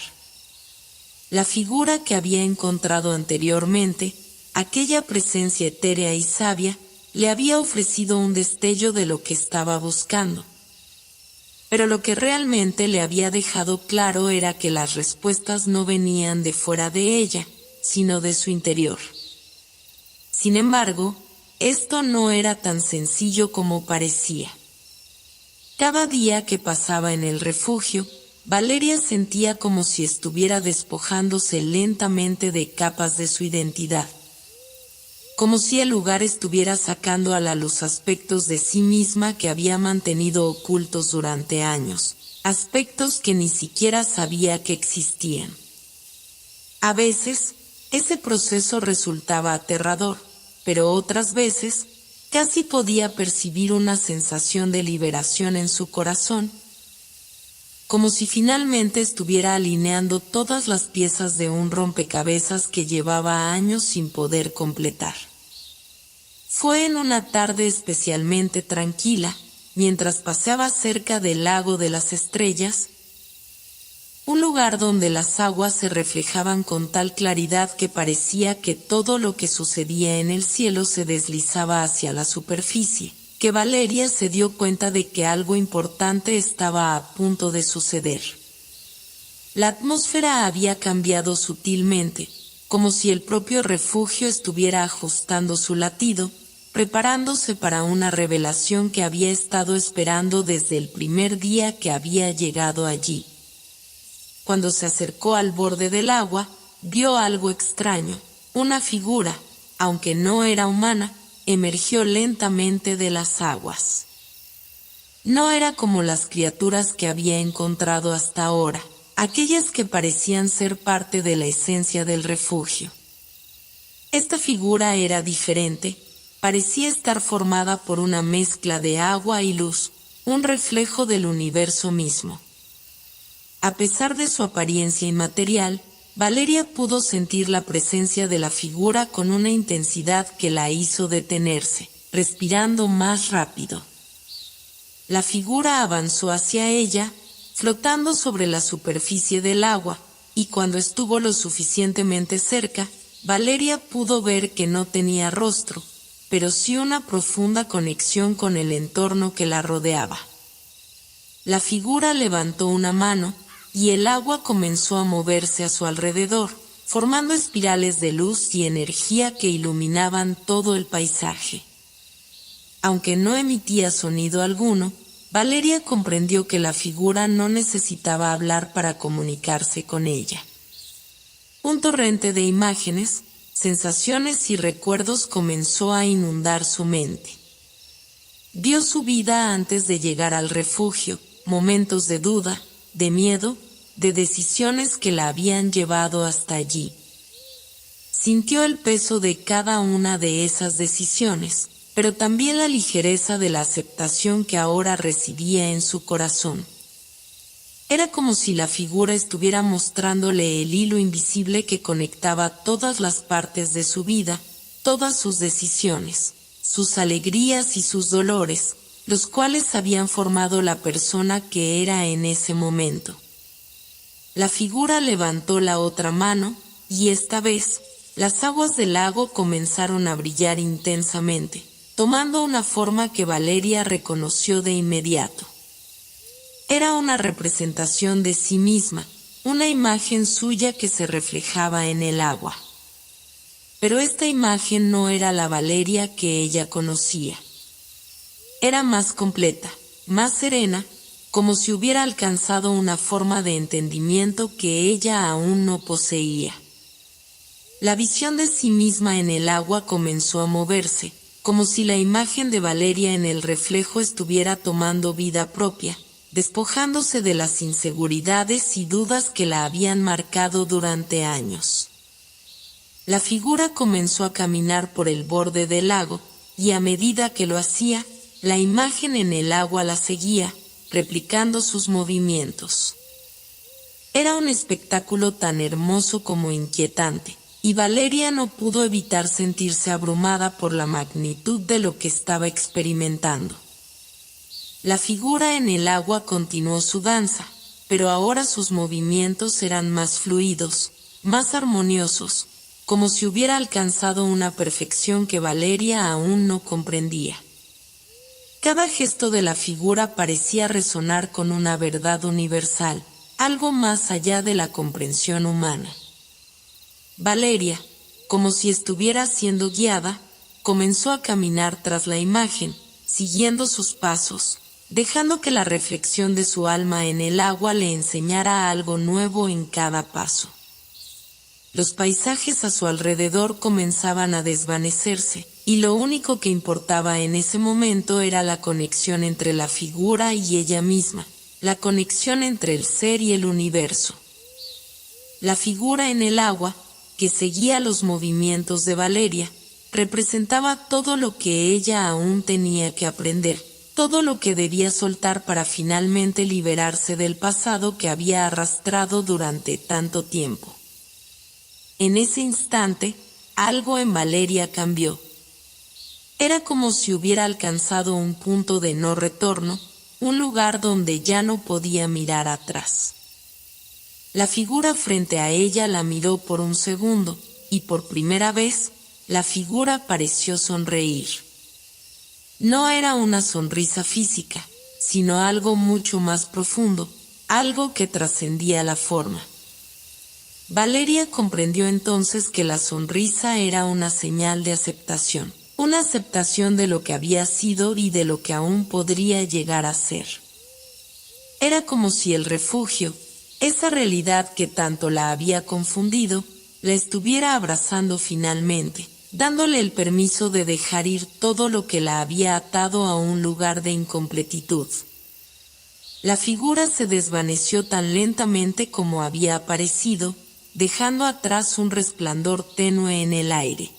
Speaker 1: La figura que había encontrado anteriormente, aquella presencia etérea y sabia, le había ofrecido un destello de lo que estaba buscando. Pero lo que realmente le había dejado claro era que las respuestas no venían de fuera de ella, sino de su interior. Sin embargo, esto no era tan sencillo como parecía. Cada día que pasaba en el refugio, Valeria sentía como si estuviera despojándose lentamente de capas de su identidad. Como si el lugar estuviera sacando a la luz aspectos de sí misma que había mantenido ocultos durante años, aspectos que ni siquiera sabía que existían. A veces, ese proceso resultaba aterrador, pero otras veces, casi podía percibir una sensación de liberación en su corazón, como si finalmente estuviera alineando todas las piezas de un rompecabezas que llevaba años sin poder completar. Fue en una tarde especialmente tranquila, mientras paseaba cerca del lago de las estrellas, un lugar donde las aguas se reflejaban con tal claridad que parecía que todo lo que sucedía en el cielo se deslizaba hacia la superficie, que Valeria se dio cuenta de que algo importante estaba a punto de suceder. La atmósfera había cambiado sutilmente, como si el propio refugio estuviera ajustando su latido, preparándose para una revelación que había estado esperando desde el primer día que había llegado allí. Cuando se acercó al borde del agua, vio algo extraño, una figura, aunque no era humana, emergió lentamente de las aguas. No era como las criaturas que había encontrado hasta ahora, aquellas que parecían ser parte de la esencia del refugio. Esta figura era diferente, parecía estar formada por una mezcla de agua y luz, un reflejo del universo mismo. A pesar de su apariencia inmaterial, Valeria pudo sentir la presencia de la figura con una intensidad que la hizo detenerse, respirando más rápido. La figura avanzó hacia ella, flotando sobre la superficie del agua, y cuando estuvo lo suficientemente cerca, Valeria pudo ver que no tenía rostro, pero sí una profunda conexión con el entorno que la rodeaba. La figura levantó una mano, y el agua comenzó a moverse a su alrededor, formando espirales de luz y energía que iluminaban todo el paisaje. Aunque no emitía sonido alguno, Valeria comprendió que la figura no necesitaba hablar para comunicarse con ella. Un torrente de imágenes, sensaciones y recuerdos comenzó a inundar su mente. Vio su vida antes de llegar al refugio, momentos de duda, de miedo, de decisiones que la habían llevado hasta allí. Sintió el peso de cada una de esas decisiones, pero también la ligereza de la aceptación que ahora residía en su corazón. Era como si la figura estuviera mostrándole el hilo invisible que conectaba todas las partes de su vida, todas sus decisiones, sus alegrías y sus dolores, los cuales habían formado la persona que era en ese momento. La figura levantó la otra mano, y esta vez, las aguas del lago comenzaron a brillar intensamente, tomando una forma que Valeria reconoció de inmediato. Era una representación de sí misma, una imagen suya que se reflejaba en el agua. Pero esta imagen no era la Valeria que ella conocía. Era más completa, más serena, como si hubiera alcanzado una forma de entendimiento que ella aún no poseía. La visión de sí misma en el agua comenzó a moverse, como si la imagen de Valeria en el reflejo estuviera tomando vida propia, despojándose de las inseguridades y dudas que la habían marcado durante años. La figura comenzó a caminar por el borde del lago, y a medida que lo hacía, la imagen en el agua la seguía, replicando sus movimientos. Era un espectáculo tan hermoso como inquietante, y Valeria no pudo evitar sentirse abrumada por la magnitud de lo que estaba experimentando. La figura en el agua continuó su danza, pero ahora sus movimientos eran más fluidos, más armoniosos, como si hubiera alcanzado una perfección que Valeria aún no comprendía. Cada gesto de la figura parecía resonar con una verdad universal, algo más allá de la comprensión humana. Valeria, como si estuviera siendo guiada, comenzó a caminar tras la imagen, siguiendo sus pasos, dejando que la reflexión de su alma en el agua le enseñara algo nuevo en cada paso. Los paisajes a su alrededor comenzaban a desvanecerse, y lo único que importaba en ese momento era la conexión entre la figura y ella misma, la conexión entre el ser y el universo. La figura en el agua, que seguía los movimientos de Valeria, representaba todo lo que ella aún tenía que aprender, todo lo que debía soltar para finalmente liberarse del pasado que había arrastrado durante tanto tiempo. En ese instante, algo en Valeria cambió. Era como si hubiera alcanzado un punto de no retorno, un lugar donde ya no podía mirar atrás. La figura frente a ella la miró por un segundo, y por primera vez, la figura pareció sonreír. No era una sonrisa física, sino algo mucho más profundo, algo que trascendía la forma. Valeria comprendió entonces que la sonrisa era una señal de aceptación, una aceptación de lo que había sido y de lo que aún podría llegar a ser. Era como si el refugio, esa realidad que tanto la había confundido, la estuviera abrazando finalmente, dándole el permiso de dejar ir todo lo que la había atado a un lugar de incompletitud. La figura se desvaneció tan lentamente como había aparecido, dejando atrás un resplandor tenue en el aire.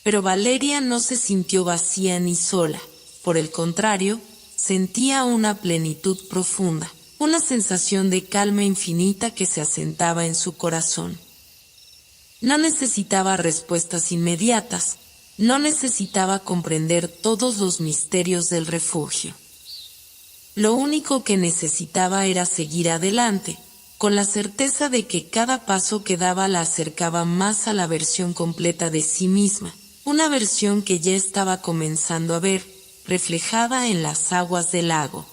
Speaker 1: Pero Valeria no se sintió vacía ni sola, por el contrario, sentía una plenitud profunda, una sensación de calma infinita que se asentaba en su corazón. No necesitaba respuestas inmediatas, no necesitaba comprender todos los misterios del refugio. Lo único que necesitaba era seguir adelante, con la certeza de que cada paso que daba la acercaba más a la versión completa de sí misma, una versión que ya estaba comenzando a ver, reflejada en las aguas del lago.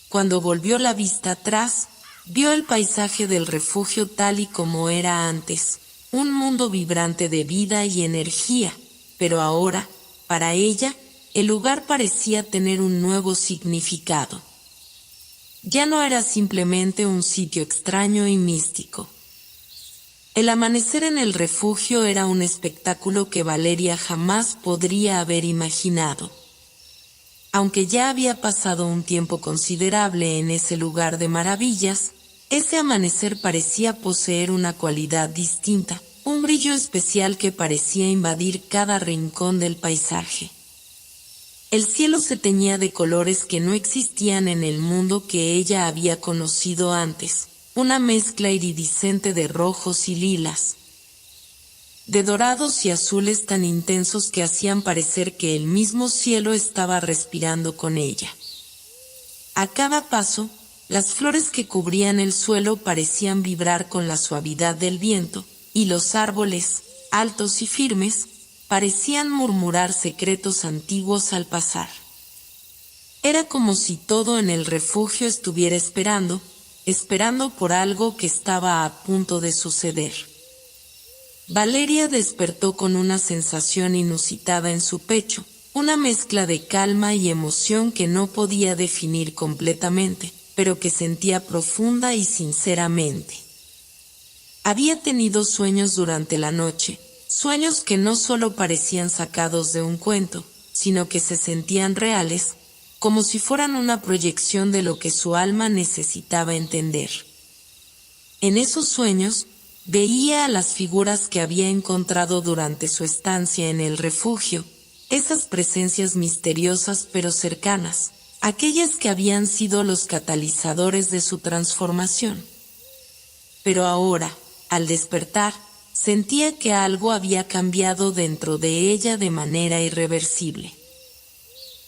Speaker 1: Cuando volvió la vista atrás, vio el paisaje del refugio tal y como era antes, un mundo vibrante de vida y energía, pero ahora, para ella, el lugar parecía tener un nuevo significado. Ya no era simplemente un sitio extraño y místico. El amanecer en el refugio era un espectáculo que Valeria jamás podría haber imaginado. Aunque ya había pasado un tiempo considerable en ese lugar de maravillas, ese amanecer parecía poseer una cualidad distinta, un brillo especial que parecía invadir cada rincón del paisaje. El cielo se teñía de colores que no existían en el mundo que ella había conocido antes, una mezcla iridiscente de rojos y lilas, de dorados y azules tan intensos que hacían parecer que el mismo cielo estaba respirando con ella. A cada paso, las flores que cubrían el suelo parecían vibrar con la suavidad del viento, y los árboles, altos y firmes, parecían murmurar secretos antiguos al pasar. Era como si todo en el refugio estuviera esperando por algo que estaba a punto de suceder. Valeria despertó con una sensación inusitada en su pecho, una mezcla de calma y emoción que no podía definir completamente, pero que sentía profunda y sinceramente. Había tenido sueños durante la noche, sueños que no solo parecían sacados de un cuento, sino que se sentían reales, como si fueran una proyección de lo que su alma necesitaba entender. En esos sueños, veía a las figuras que había encontrado durante su estancia en el refugio, esas presencias misteriosas pero cercanas, aquellas que habían sido los catalizadores de su transformación. Pero ahora, al despertar, sentía que algo había cambiado dentro de ella de manera irreversible.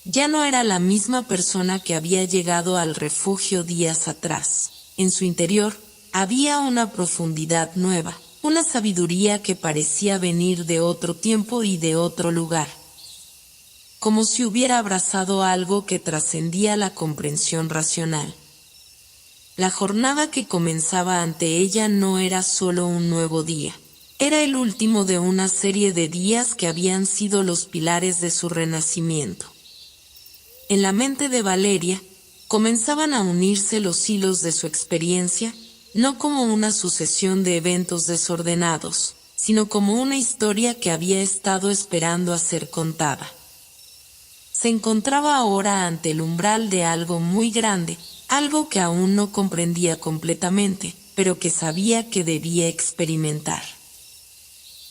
Speaker 1: Ya no era la misma persona que había llegado al refugio días atrás. En su interior, había una profundidad nueva, una sabiduría que parecía venir de otro tiempo y de otro lugar. Como si hubiera abrazado algo que trascendía la comprensión racional. La jornada que comenzaba ante ella no era solo un nuevo día. Era el último de una serie de días que habían sido los pilares de su renacimiento. En la mente de Valeria, comenzaban a unirse los hilos de su experiencia, no como una sucesión de eventos desordenados, sino como una historia que había estado esperando a ser contada. Se encontraba ahora ante el umbral de algo muy grande, algo que aún no comprendía completamente, pero que sabía que debía experimentar.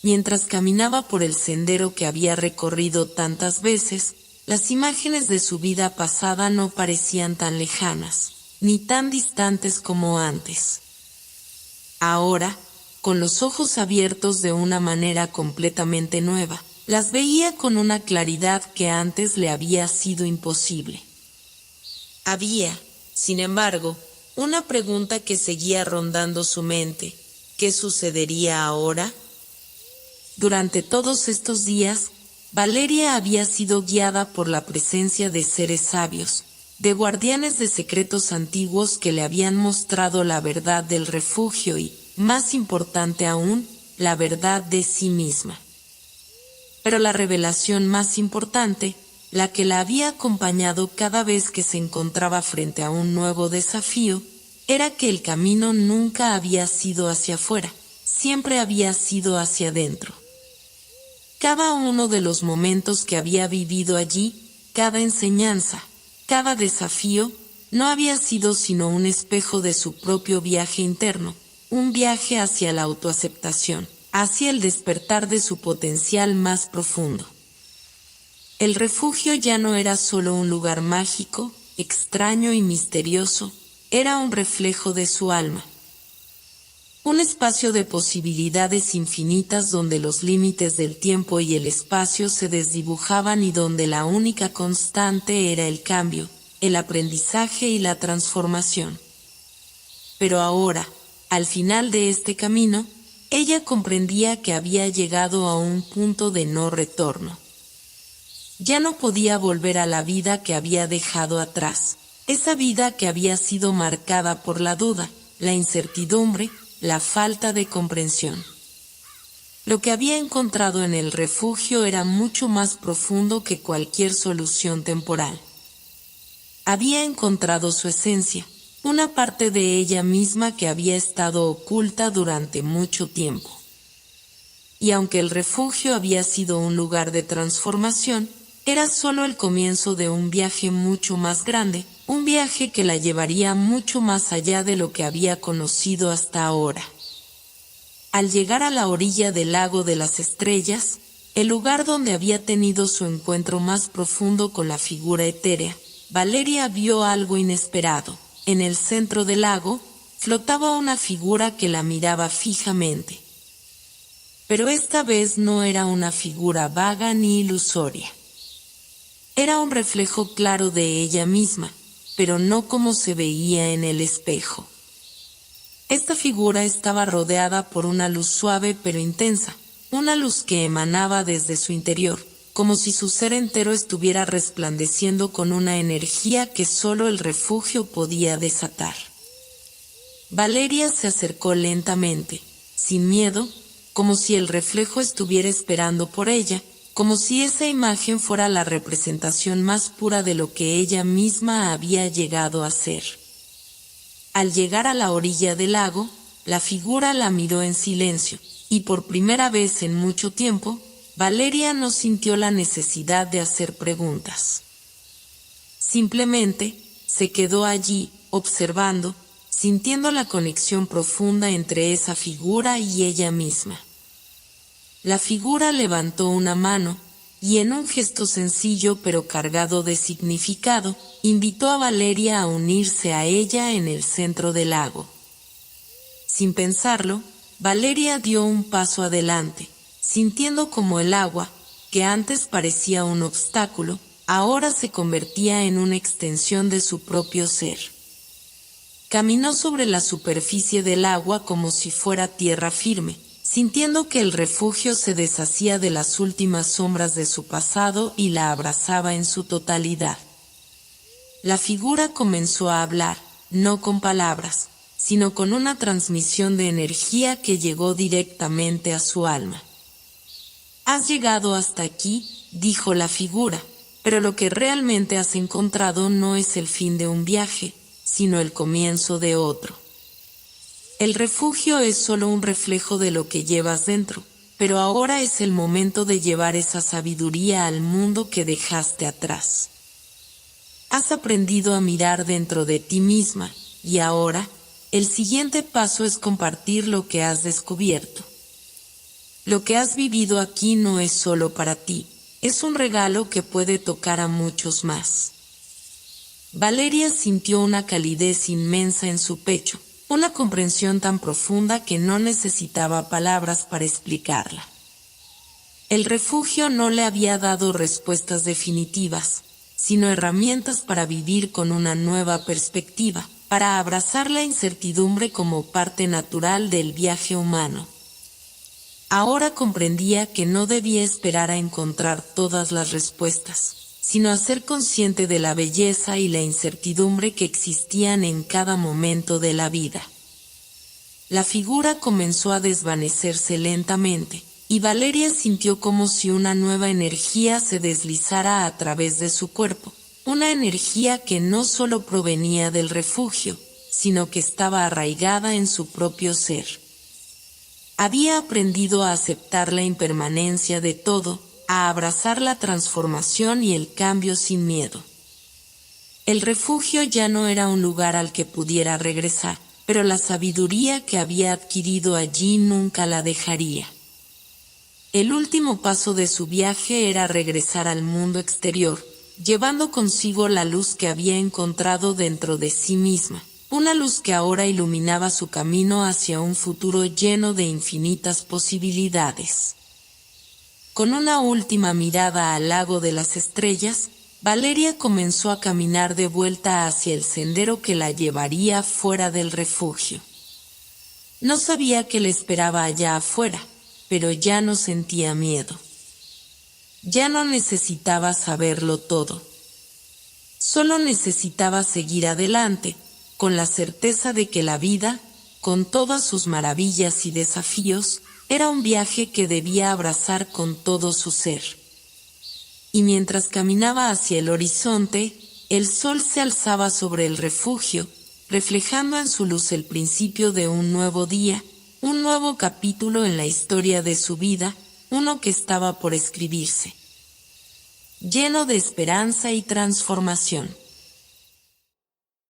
Speaker 1: Mientras caminaba por el sendero que había recorrido tantas veces, las imágenes de su vida pasada no parecían tan lejanas, ni tan distantes como antes. Ahora, con los ojos abiertos de una manera completamente nueva, las veía con una claridad que antes le había sido imposible. Había, sin embargo, una pregunta que seguía rondando su mente: ¿qué sucedería ahora? Durante todos estos días, Valeria había sido guiada por la presencia de seres sabios, de guardianes de secretos antiguos que le habían mostrado la verdad del refugio y, más importante aún, la verdad de sí misma. Pero la revelación más importante, la que la había acompañado cada vez que se encontraba frente a un nuevo desafío, era que el camino nunca había sido hacia afuera, siempre había sido hacia adentro. Cada uno de los momentos que había vivido allí, cada enseñanza, cada desafío, no había sido sino un espejo de su propio viaje interno, un viaje hacia la autoaceptación, hacia el despertar de su potencial más profundo. El refugio ya no era solo un lugar mágico, extraño y misterioso, era un reflejo de su alma. Un espacio de posibilidades infinitas donde los límites del tiempo y el espacio se desdibujaban y donde la única constante era el cambio, el aprendizaje y la transformación. Pero ahora, al final de este camino, ella comprendía que había llegado a un punto de no retorno. Ya no podía volver a la vida que había dejado atrás, esa vida que había sido marcada por la duda, la incertidumbre, la falta de comprensión. Lo que había encontrado en el refugio era mucho más profundo que cualquier solución temporal. Había encontrado su esencia, una parte de ella misma que había estado oculta durante mucho tiempo. Y aunque el refugio había sido un lugar de transformación, era solo el comienzo de un viaje mucho más grande, un viaje que la llevaría mucho más allá de lo que había conocido hasta ahora. Al llegar a la orilla del lago de las estrellas, el lugar donde había tenido su encuentro más profundo con la figura etérea, Valeria vio algo inesperado. En el centro del lago, flotaba una figura que la miraba fijamente. Pero esta vez no era una figura vaga ni ilusoria. Era un reflejo claro de ella misma, pero no como se veía en el espejo. Esta figura estaba rodeada por una luz suave pero intensa, una luz que emanaba desde su interior, como si su ser entero estuviera resplandeciendo con una energía que solo el refugio podía desatar. Valeria se acercó lentamente, sin miedo, como si el reflejo estuviera esperando por ella, como si esa imagen fuera la representación más pura de lo que ella misma había llegado a ser. Al llegar a la orilla del lago, La figura la miró en silencio, y por primera vez en mucho tiempo, Valeria no sintió la necesidad de hacer preguntas. Simplemente, se quedó allí, observando, sintiendo la conexión profunda entre esa figura y ella misma. La figura levantó una mano, y en un gesto sencillo pero cargado de significado, invitó a Valeria a unirse a ella en el centro del lago. Sin pensarlo, Valeria dio un paso adelante, sintiendo como el agua, que antes parecía un obstáculo, ahora se convertía en una extensión de su propio ser. Caminó sobre la superficie del agua como si fuera tierra firme, sintiendo que el refugio se deshacía de las últimas sombras de su pasado y la abrazaba en su totalidad. La figura comenzó a hablar, no con palabras, sino con una transmisión de energía que llegó directamente a su alma. «Has llegado hasta aquí», dijo la figura, «pero lo que realmente has encontrado no es el fin de un viaje, sino el comienzo de otro. El refugio es solo un reflejo de lo que llevas dentro, pero ahora es el momento de llevar esa sabiduría al mundo que dejaste atrás. Has aprendido a mirar dentro de ti misma, y ahora, el siguiente paso es compartir lo que has descubierto. Lo que has vivido aquí no es solo para ti, es un regalo que puede tocar a muchos más». Valeria sintió una calidez inmensa en su pecho, una comprensión tan profunda que no necesitaba palabras para explicarla. El refugio no le había dado respuestas definitivas, sino herramientas para vivir con una nueva perspectiva, para abrazar la incertidumbre como parte natural del viaje humano. Ahora comprendía que no debía esperar a encontrar todas las respuestas, sino a ser consciente de la belleza y la incertidumbre que existían en cada momento de la vida. La figura comenzó a desvanecerse lentamente, y Valeria sintió como si una nueva energía se deslizara a través de su cuerpo, una energía que no solo provenía del refugio, sino que estaba arraigada en su propio ser. Había aprendido a aceptar la impermanencia de todo, a abrazar la transformación y el cambio sin miedo. El refugio ya no era un lugar al que pudiera regresar, pero la sabiduría que había adquirido allí nunca la dejaría. El último paso de su viaje era regresar al mundo exterior, llevando consigo la luz que había encontrado dentro de sí misma, una luz que ahora iluminaba su camino hacia un futuro lleno de infinitas posibilidades. Con una última mirada al lago de las estrellas, Valeria comenzó a caminar de vuelta hacia el sendero que la llevaría fuera del refugio. No sabía qué le esperaba allá afuera, pero ya no sentía miedo. Ya no necesitaba saberlo todo. Solo necesitaba seguir adelante, con la certeza de que la vida, con todas sus maravillas y desafíos, era un viaje que debía abrazar con todo su ser. Y mientras caminaba hacia el horizonte, el sol se alzaba sobre el refugio, reflejando en su luz el principio de un nuevo día, un nuevo capítulo en la historia de su vida, uno que estaba por escribirse, lleno de esperanza y transformación.